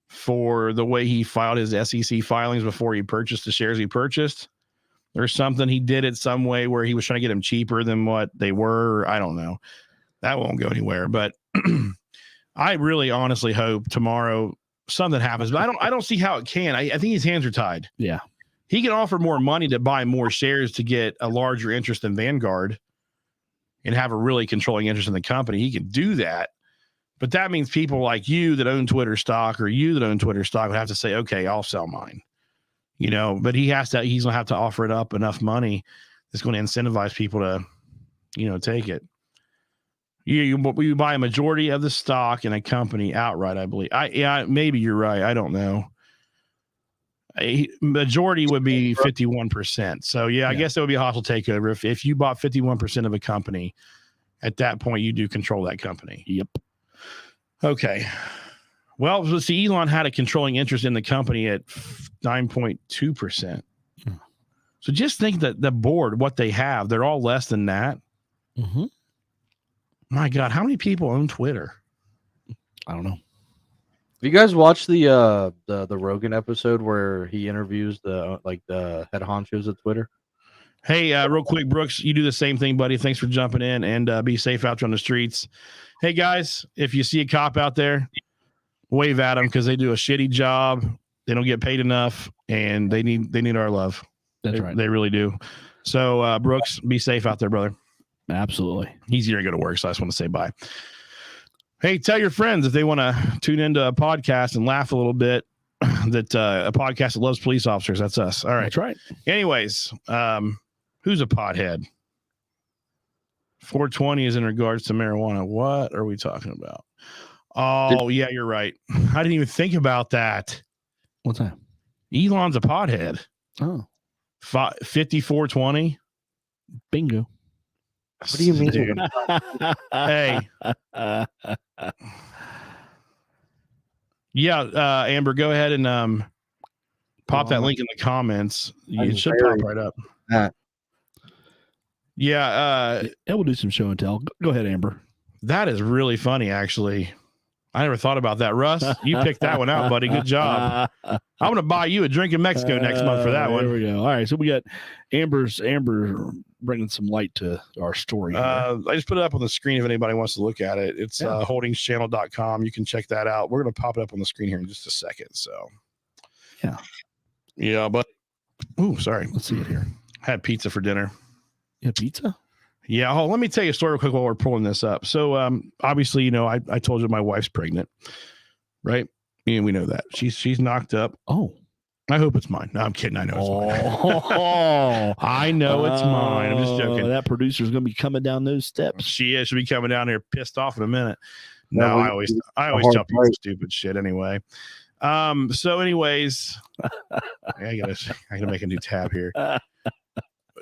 for the way he filed his SEC filings before he purchased the shares he purchased. There's something he did it some way where he was trying to get them cheaper than what they were. I don't know. That won't go anywhere. But I really honestly hope tomorrow something happens. But I don't see how it can. I think his hands are tied. Yeah. He can offer more money to buy more shares to get a larger interest in Vanguard and have a really controlling interest in the company. He can do that. But that means people like you that own Twitter stock or you that own Twitter stock would have to say, okay, I'll sell mine. You know, but he's going to have to offer it up enough money that's going to incentivize people to, take it. You buy a majority of the stock in a company outright, I believe. Maybe you're right. I don't know. A majority would be 51%. So yeah, I guess it would be a hostile takeover. If you bought 51% of a company, at that point you do control that company. Yep. Okay. Well, let's see. Elon had a controlling interest in the company at 9.2%. So just think that the board, what they have, they're all less than that. Mm-hmm. My God, how many people own Twitter? I don't know. You guys watch the Rogan episode where he interviews the head honchos at Twitter? Hey, real quick, Brooks, you do the same thing, buddy. Thanks for jumping in, and be safe out there on the streets. Hey, guys, if you see a cop out there, wave at them because they do a shitty job. They don't get paid enough, and they need our love. That's right. They really do. So, Brooks, be safe out there, brother. Absolutely. Easier to go to work, so I just want to say bye. Hey, tell your friends if they want to tune into a podcast and laugh a little bit that a podcast that loves police officers. That's us. All right. That's right. Anyways, who's a pothead? 420 is in regards to marijuana. What are we talking about? Oh, yeah, you're right. I didn't even think about that. What's that? Elon's a pothead. Oh. 5420. Bingo. What do you mean? Dude. Hey. Yeah, Amber, go ahead and pop that link in the comments. It should pop right up. Yeah. We'll do some show and tell. Go ahead, Amber. That is really funny, actually. I never thought about that. Russ, you picked that one out, buddy. Good job. I'm going to buy you a drink in Mexico next month for that one. There we go. All right. So we got Amber bringing some light to our story. I just put it up on the screen if anybody wants to look at it. It's holdingschannel.com. You can check that out. We're going to pop it up on the screen here in just a second. So, yeah, but sorry. Let's see it here. Had pizza for dinner. Yeah, pizza? Yeah. Oh, let me tell you a story real quick while we're pulling this up. So, obviously, I told you my wife's pregnant, right? And we know that she's knocked up. Oh, I hope it's mine. No, I'm kidding. I know it's mine. I know it's mine. I'm just joking. That producer's going to be coming down those steps. She is. She'll be coming down here pissed off in a minute. No, I always tell people stupid shit anyway. So anyways, I gotta make a new tab here.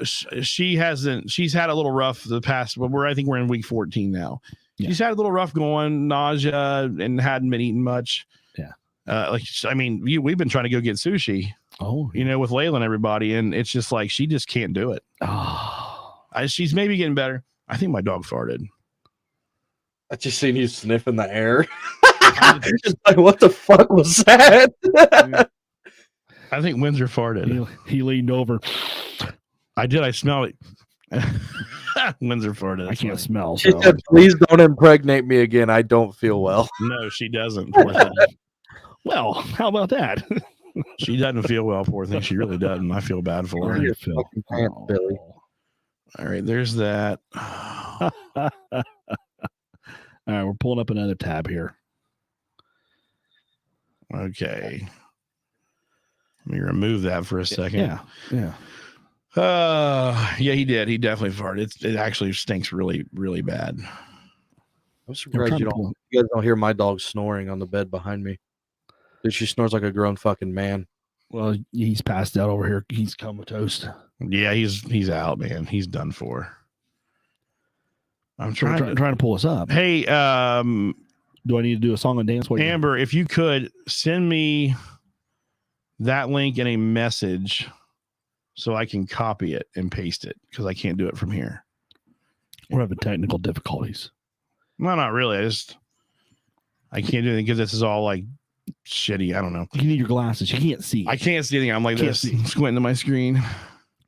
She's had a little rough the past, but I think we're in week 14 now. Yeah. She's had a little rough going, nausea, and hadn't been eating much. Yeah. We've been trying to go get sushi. Oh, with Layla and everybody, and it's just like she just can't do it. Oh, she's maybe getting better. I think my dog farted. I just seen you sniffing the air. Just like, what the fuck was that? I think Windsor farted. He leaned over. I did. I smell it. Windsor farted. I can't smell. She said, "Please don't impregnate me again. I don't feel well." No, she doesn't. Well, how about that? She doesn't feel well, poor thing. She really doesn't. I feel bad for her. Billy. All right, there's that. All right, we're pulling up another tab here. Okay. Let me remove that for a second. Yeah. Yeah, he did. He definitely farted. It actually stinks really, really bad. I'm surprised you guys don't hear my dog snoring on the bed behind me. Dude, she snores like a grown fucking man. Well, he's passed out over here. He's comatose. Yeah, he's out, man. He's done for. I'm trying to pull us up. Hey, do I need to do a song and dance? Amber, if you could send me that link in a message so I can copy it and paste it because I can't do it from here. We're having technical difficulties. No, not really. I can't do anything because this is all like shitty. I don't know. You need your glasses. You can't see. I can't see anything. I'm like this, squinting to my screen.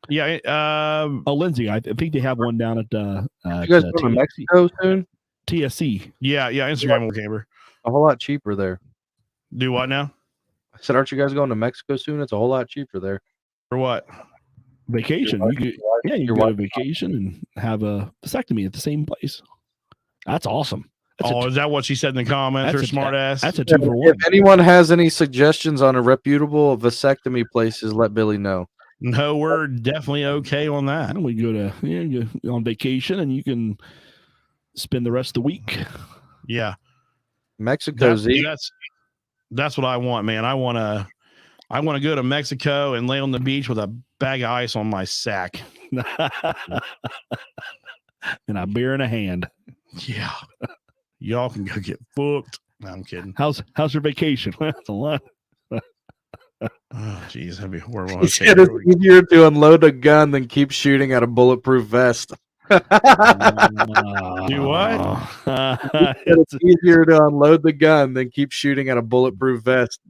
Yeah. Lindsay, I think they have one down at you guys going to Mexico soon? TSC. Yeah. Instagram will Amber. A whole lot cheaper there. Do what now? I said, aren't you guys going to Mexico soon? It's a whole lot cheaper there. For what? Vacation. You can go on vacation and have a vasectomy at the same place. That's awesome. Is that what she said in the comments? Her smart ass. That's a 2-for-1. If anyone has any suggestions on a reputable vasectomy places, let Billy know. No, we're definitely okay on that. And we go on vacation and you can spend the rest of the week. Yeah. Mexico's that's what I want, man. I want I want to go to Mexico and lay on the beach with a bag of ice on my sack. And a beer in a hand. Yeah. Y'all can go get booked. No, I'm kidding. How's your vacation? That's a lot. Oh, geez, that'd be horrible. He Okay, said here it's we go. easier to unload a gun than keep shooting at a bulletproof vest. Do what? It's easier to unload the gun than keep shooting at a bulletproof vest.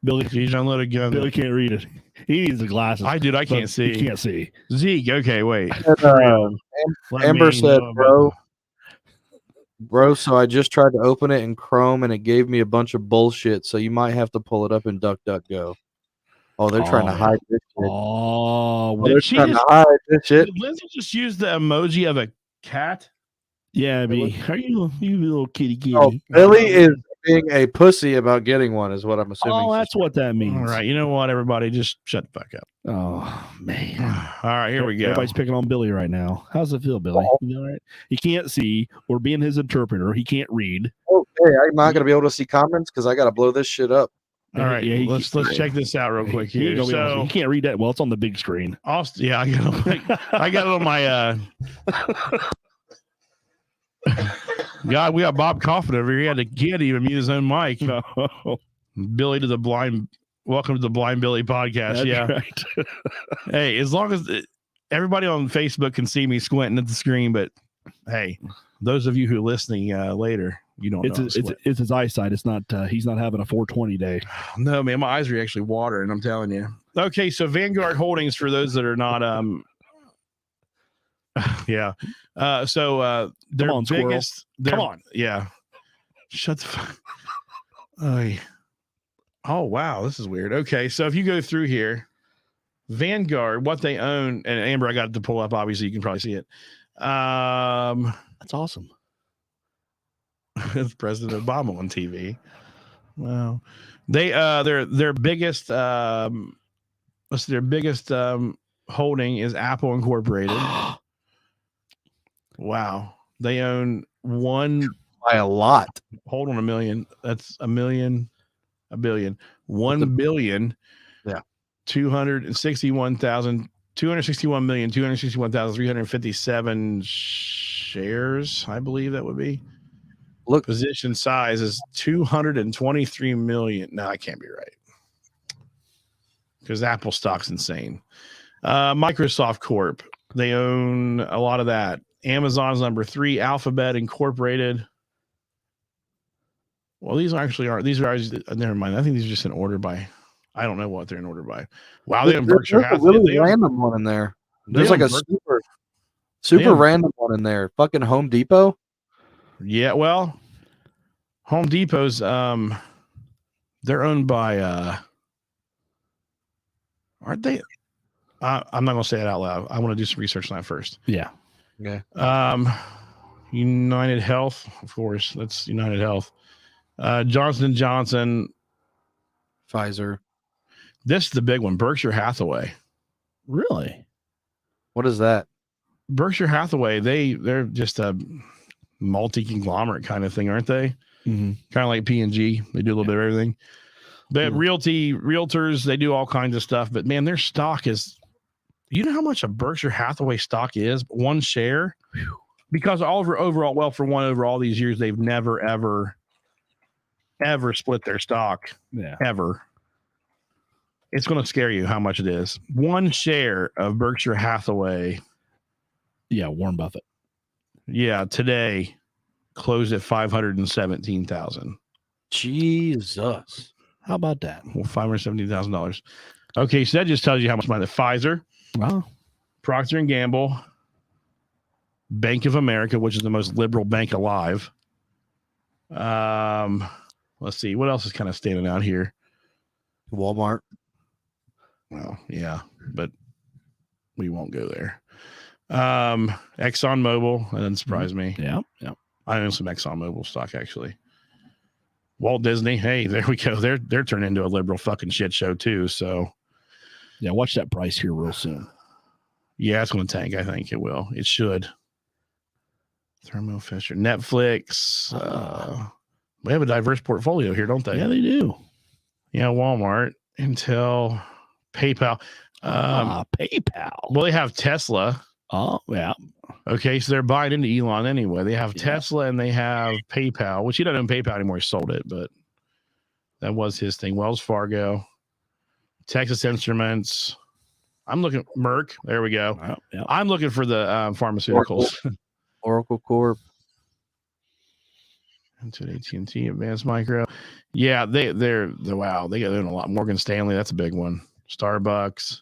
Billy, Geez, unload a gun. Billy can't read it. He needs the glasses. I can't see. He can't see. Zeke, okay, wait. Let Amber me said, know bro, so I just tried to open it in Chrome and it gave me a bunch of bullshit, so you might have to pull it up in DuckDuckGo. Oh, they're trying to hide this shit. Oh, Did They're she trying to just- hide this shit. Did Lindsay just use the emoji of a cat? yeah, me. Are you little kitty kitty? Oh, Billy is being a pussy about getting one, is what I'm assuming. Oh, that's what that means. All right, you know what, everybody, just shut the fuck up. Oh man. All right, here we go. Everybody's picking on Billy right now. How's it feel, Billy? You all right? He can't see. We're being his interpreter. He can't read. Oh, hey, I'm not gonna be able to see comments because I gotta blow this shit up. All right, Yeah, let's check this out real quick He, ain't here. gonna be able to see. So, He can't read that. Well, it's on the big screen. Austin, yeah, I got it on my. God, we got Bob Coffin over here. He had to even mute his own mic. No, Billy to the blind. Welcome to the Blind Billy podcast. that's yeah. right. Hey, as long as everybody on Facebook can see me squinting at the screen, but hey, those of you who are listening later, you don't know. It's his eyesight. It's not. He's not having a 420 day. No, man, my eyes are actually watering. I'm telling you. Okay, so Vanguard Holdings, for those that are not, yeah. So their Come on, squirrel. biggest. Come on. Yeah. Shut the fuck. Oh wow, this is weird. Okay, so if you go through here, Vanguard, what they own, and Amber, I got it to pull up. Obviously, you can probably see it. That's awesome. It's President Obama on TV. Wow. They their biggest their biggest holding is Apple Incorporated. Wow. They own one By a lot. hold on a million. That's a billion. 1 billion. Yeah. 261,261,357 shares, I believe that would be. Look, Position size is 223 million. No, I can't be right. Because Apple stock's insane. Microsoft Corp. They own a lot of that. Amazon's number 3. Alphabet Incorporated. Well, these actually aren't. These are never mind. I think these are just in order by. I don't know what they're in order by. Wow, they own Berkshire there's a Hathaway. really random one in there. There's like a super random one in there. Fucking Home Depot. Yeah, well, Home Depot's they're owned by aren't they? I'm not gonna say it out loud. I want to do some research on that first. Yeah. Okay. United Health, of course. That's United Health. Johnson & Johnson. Pfizer. This is the big one. Berkshire Hathaway. Really? What is that? Berkshire Hathaway. They're just a multi-conglomerate kind of thing, aren't they? Mm-hmm. Kind of like P&G. They do a little bit of everything. But realtors, they do all kinds of stuff. But man, their stock is. You know how much a Berkshire Hathaway stock is? One share. Whew. Because overall wealth for one over all these years, they've never ever split their stock. Yeah. Ever. It's going to scare you how much it is. One share of Berkshire Hathaway. Yeah, Warren Buffett. Yeah, today closed at 517,000. Jesus. How about that? Well, $517,000. Okay, so that just tells you how much money. Pfizer, Wow. Procter and Gamble, Bank of America, which is the most liberal bank alive. Let's see what else is kind of standing out here. Walmart. Well, yeah, but we won't go there. ExxonMobil, that doesn't surprise me. Yeah. Yeah. I own some ExxonMobil stock actually. Walt Disney, hey, there we go. They're turning into a liberal fucking shit show too. So Yeah. Watch that price here real soon. yeah, it's going to tank. I think it will. It should. Thermo Fisher, Netflix. We have a diverse portfolio here, don't they? Yeah, they do. Yeah, Walmart, Intel, PayPal. PayPal. Well, they have Tesla. Oh, yeah. Okay, so they're buying into Elon anyway. They have Yeah. Tesla and they have PayPal, which he doesn't own PayPal anymore. He sold it, but that was his thing. Wells Fargo, Texas Instruments. I'm looking Merck. There we go. Yeah. I'm looking for the pharmaceuticals. Oracle Corp. AT&T, Advanced Micro. Yeah, they're wow. They got a lot. Morgan Stanley, that's a big one. Starbucks.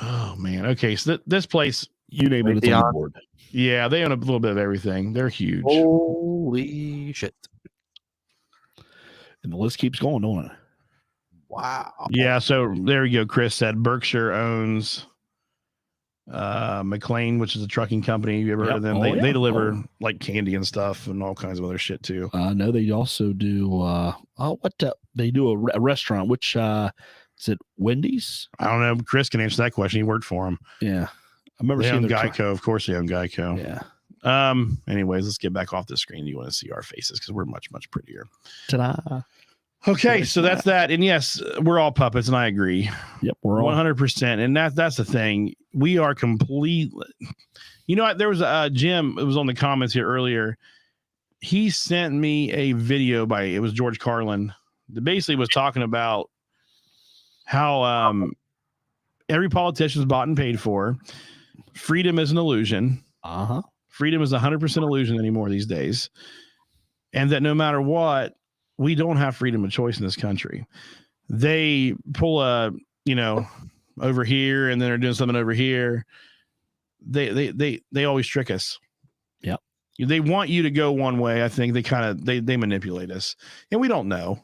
Oh man. Okay, so this place, you name it, it's on the board. Yeah, they own a little bit of everything. They're huge. Holy shit! And the list keeps going, don't it? Wow. Yeah. So there you go. Chris said Berkshire owns McLean, which is a trucking company. You ever heard of them? They deliver like candy and stuff and all kinds of other shit too. No, they also do they do a restaurant, which is it Wendy's? I don't know. Chris can answer that question. He worked for him. Yeah. I remember they seeing own Geico. Of course they own Geico. Yeah. Anyways, let's get back off the screen. You want to see our faces because we're much, much prettier. Ta-da. Okay, so that's that. And yes, we're all puppets, and I agree. Yep, we're all 100%. And that's the thing. We are completely. You know what? There was a Jim. It was on the comments here earlier. He sent me a video it was George Carlin. That basically was talking about how every politician is bought and paid for. Freedom is an illusion. Freedom is 100% illusion anymore these days, and that no matter what. We don't have freedom of choice in this country. They pull over here and then they're doing something over here. They always trick us. Yeah. They want you to go one way. I think they manipulate us and we don't know.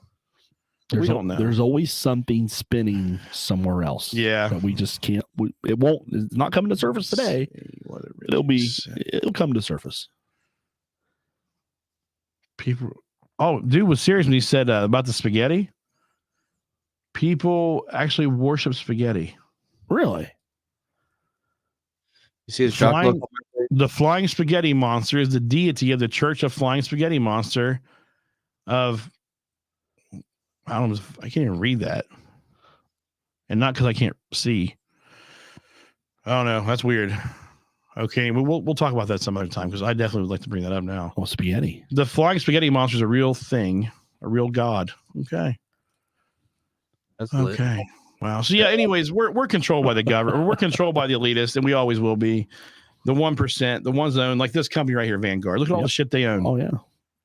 We don't know. There's always something spinning somewhere else. Yeah. That we just can't, it's not coming to surface today. It'll come to surface. People. Oh, dude was serious when he said about the spaghetti. People actually worship spaghetti. Really? You see the flying spaghetti monster is the deity of the Church of Flying Spaghetti Monster. I can't even read that, and not because I can't see. I don't know. That's weird. Okay, we'll talk about that some other time because I definitely would like to bring that up now. Oh, spaghetti. The flying spaghetti monster is a real thing, a real god. Okay. That's lit. Okay. Wow. So yeah, anyways, we're controlled by the government. We're controlled by the elitists, and we always will be. The 1%, the ones that own, like this company right here, Vanguard. Look at all the shit they own. Oh yeah.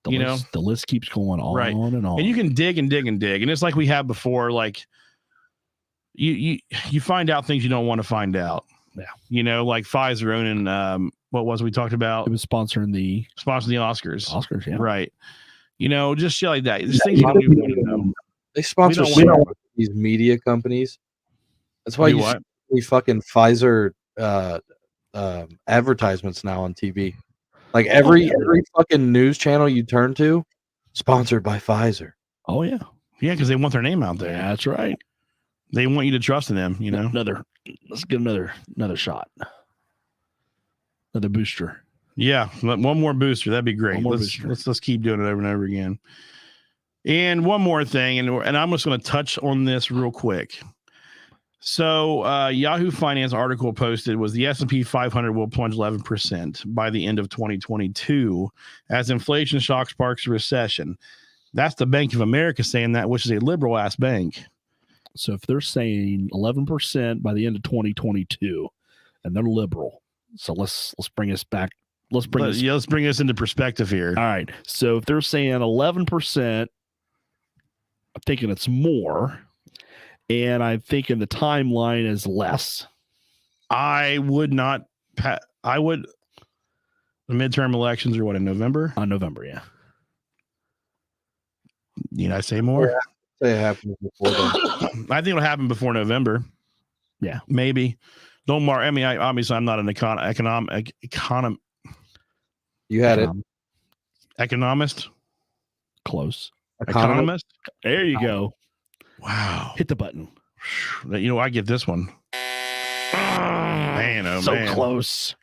The list keeps going on and on. And you can dig and dig and dig. And it's like we have before, like you find out things you don't want to find out. Yeah. Like Pfizer owning what was we talked about? It was sponsoring the Oscars. Oscars, yeah. Right. Just shit like that. There's things you don't even want to know. They sponsor these media companies. That's why you see fucking Pfizer advertisements now on TV. Like every fucking news channel you turn to, sponsored by Pfizer. Oh yeah. Yeah, because they want their name out there. Yeah, that's right. They want you to trust in them, Let's get another shot. Another booster. Yeah, one more booster. That'd be great. Let's keep doing it over and over again. And one more thing, and I'm just going to touch on this real quick. So Yahoo Finance article posted was the S&P 500 will plunge 11% by the end of 2022 as inflation shock sparks a recession. That's the Bank of America saying that, which is a liberal ass bank. So if they're saying 11% by the end of 2022, and they're liberal, so let's bring us back. Let's bring us into perspective here. All right. So if they're saying 11%, I'm thinking it's more, and I'm thinking the timeline is less. I would not. The midterm elections are what, in November? On November, yeah. Need I say more? Yeah. Say it happens before then. I think it'll happen before November. Yeah, maybe. Don't mark. I mean, obviously I'm not an economist. You had it. Economist. Close. Economist. There you go. Wow. Hit the button. I get this one. Man, oh so man. Close.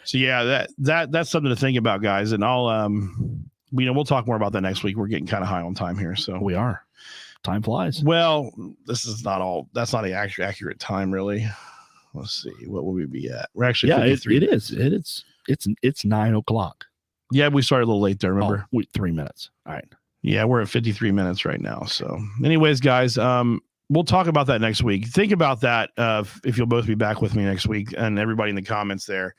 So yeah, that's something to think about, guys. And I'll we'll talk more about that next week. We're getting kind of high on time here, so We are. Time flies. well, that's not the accurate time, really. Let's see, what will we be at? We're actually it 53 is. It's 9 o'clock. Yeah, we started a little late there, remember? 3 minutes. All right. Yeah, we're at 53 minutes right now. So anyways, guys, we'll talk about that next week. Think about that if you'll both be back with me next week, and everybody in the comments there.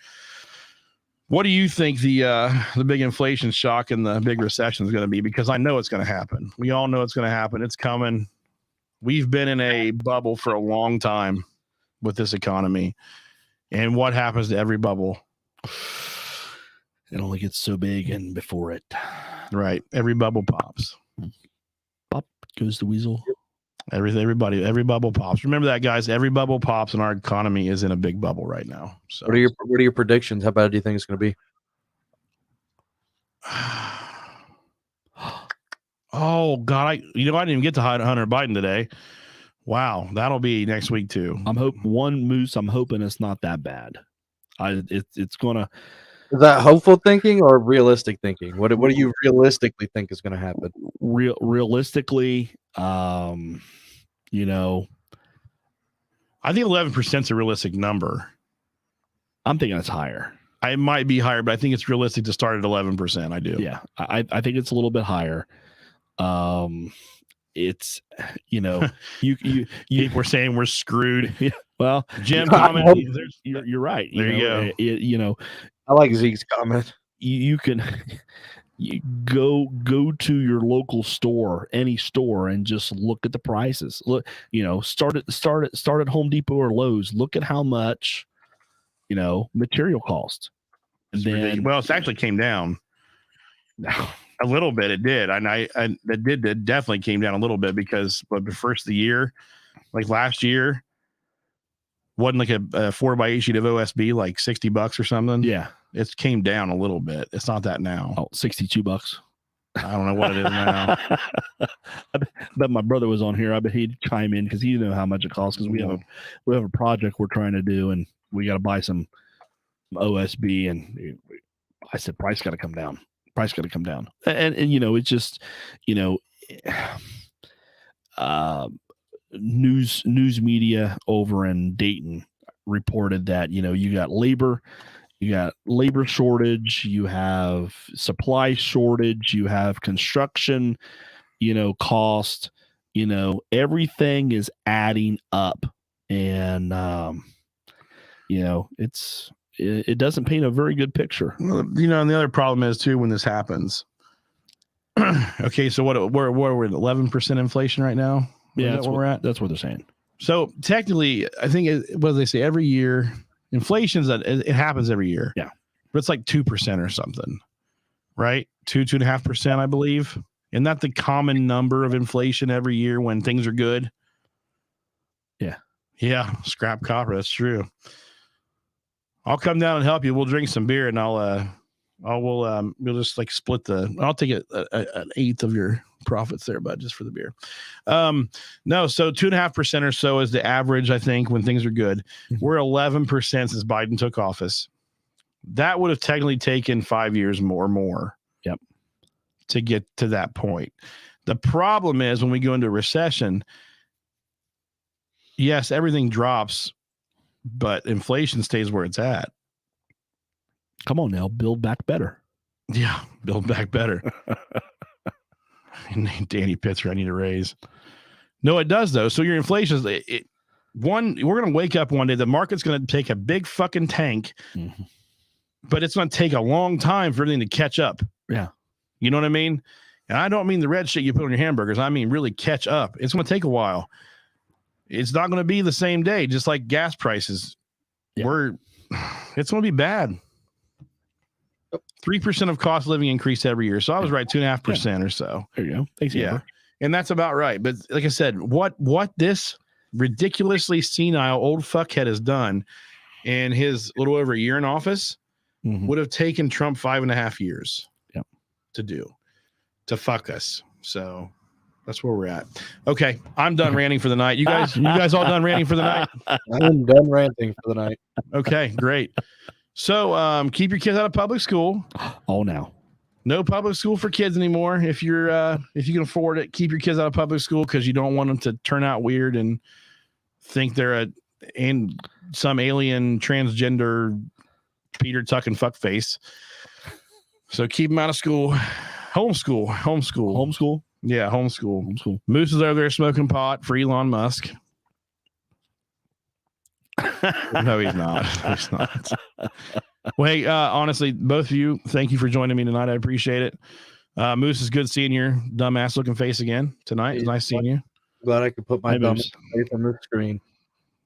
What do you think the big inflation shock and the big recession is going to be? Because I know it's going to happen. We all know it's going to happen. It's coming. We've been in a bubble for a long time with this economy. And what happens to every bubble? It only gets so big, and before it, right? Every bubble pops. Pop goes the weasel. Every bubble pops. Remember that, guys. Every bubble pops, and our economy is in a big bubble right now. So, What are your predictions? How bad do you think it's going to be? Oh God, I didn't even get to Hunter Biden today. Wow, that'll be next week too. I'm hoping it's not that bad. It's gonna. Is that hopeful thinking or realistic thinking? What do you realistically think is going to happen? Realistically, I think 11% is a realistic number. I'm thinking it's higher. It might be higher, but I think it's realistic to start at 11%. I do. Yeah, I think it's a little bit higher. It's you we're saying we're screwed. Yeah, well, Jim, comment. You're right. There you go. I like Zeke's comment. You can go to your local store, any store, and just look at the prices. Look, start at Home Depot or Lowe's. Look at how much material costs. And then, well, it actually came down a little bit. It did, and it definitely came down a little bit because the first of the year, like last year, wasn't like a 4x8 sheet of OSB like $60 or something. Yeah, it came down a little bit. It's not that now. Oh, $62. I don't know what it is now. I bet my brother was on here. I bet he'd chime in because he knew how much it costs. Because we have a project we're trying to do, and we got to buy some OSB. And I said, price got to come down. Price got to come down. And it's just news media over in Dayton reported that you got labor shortage, you have supply shortage, you have construction cost, everything is adding up, and it doesn't paint a very good picture. And the other problem is too when this happens. Okay, so we're at 11% inflation right now. Yeah, that's where we're at. That's what they're saying. So technically, I think what do they say? Every year, inflation's it happens every year. Yeah, but it's like 2% or something, right? 2.5%, I believe. Isn't that the common number of inflation every year when things are good? Yeah, scrap copper. That's true. I'll come down and help you. We'll drink some beer, and we'll just like split I'll take an eighth of your profits there, bud, just for the beer. No, so 2.5% or so is the average, I think, when things are good. We're 11% since Biden took office. That would have technically taken 5 years more. Yep. To get to that point. The problem is when we go into a recession, yes, everything drops, but inflation stays where it's at. Come on now, build back better. Yeah, build back better. Danny Pitzer, I need a raise. No, it does though. So your inflation is we're going to wake up one day. The market's going to take a big fucking tank, but it's going to take a long time for everything to catch up. Yeah, you know what I mean. And I don't mean the red shit you put on your hamburgers. I mean really catch up. It's going to take a while. It's not going to be the same day. Just like gas prices, it's going to be bad. 3% of cost of living increase every year. So I was right, 2.5% or so. There you go. Thanks, yeah. Amber. And that's about right. But like I said, what this ridiculously senile old fuckhead has done in his little over a year in office would have taken Trump 5.5 years to do, to fuck us. So that's where we're at. Okay. I'm done ranting for the night. You guys all done ranting for the night? I'm done ranting for the night. Okay, great. So keep your kids out of public school. Oh, now. No public school for kids anymore. If you can afford it, keep your kids out of public school because you don't want them to turn out weird and think they're some alien transgender Peter Tuckin fuckface. So keep them out of school. Homeschool. Yeah, homeschool. Moose is over there smoking pot for Elon Musk. No, he's not. He's not. Well, hey, honestly, both of you, thank you for joining me tonight. I appreciate it. Moose, is good seeing your dumbass looking face again tonight. It's nice seeing you. Glad I could put my dumb face on the screen.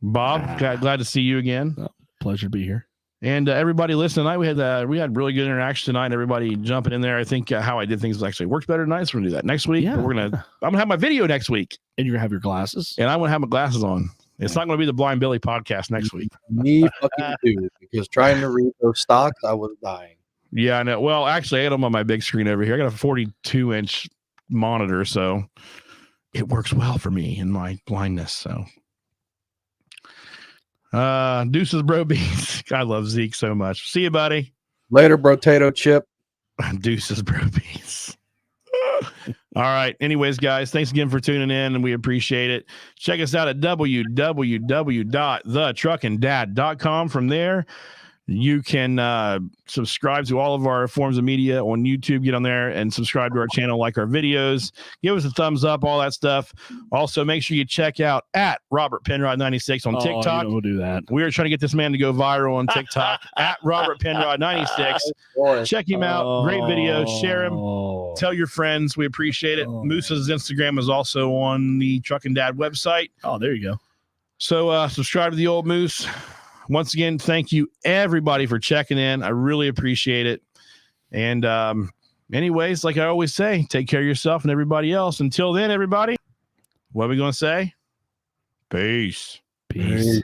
Bob, glad to see you again. Pleasure to be here. And everybody listening tonight, we had really good interaction tonight. Everybody jumping in there. I think how I did things actually worked better tonight. So we're gonna do that next week. Yeah. I'm gonna have my video next week, And you're gonna have your glasses. and I'm gonna have my glasses on. It's not going to be the Blind Billy podcast next week. Me fucking too, because trying to read those stocks, I was dying. Yeah, I know. Well, actually, I got them on my big screen over here. I got a 42-inch monitor, so it works well for me in my blindness. So, deuces, bro beans. I love Zeke so much. See you, buddy. Later, potato chip. Deuces, bro beans. All right. Anyways, guys, thanks again for tuning in, and we appreciate it. Check us out at www.thetruckindad.com. From there, you can subscribe to all of our forms of media on YouTube. Get on there and subscribe to our channel, like our videos, give us a thumbs up, all that stuff. Also, make sure you check out at Robert Penrod 96 on TikTok. We'll do that. We are trying to get this man to go viral on TikTok at Robert Penrod 96. Check him out. Great video. Share him. Tell your friends. We appreciate it. Moose's Instagram is also on the Truckin Dad website. Oh, there you go. So subscribe to the old Moose. Once again, thank you everybody for checking in. I really appreciate it. And anyways, like I always say, take care of yourself and everybody else. Until then, everybody, what are we going to say? Peace. Peace.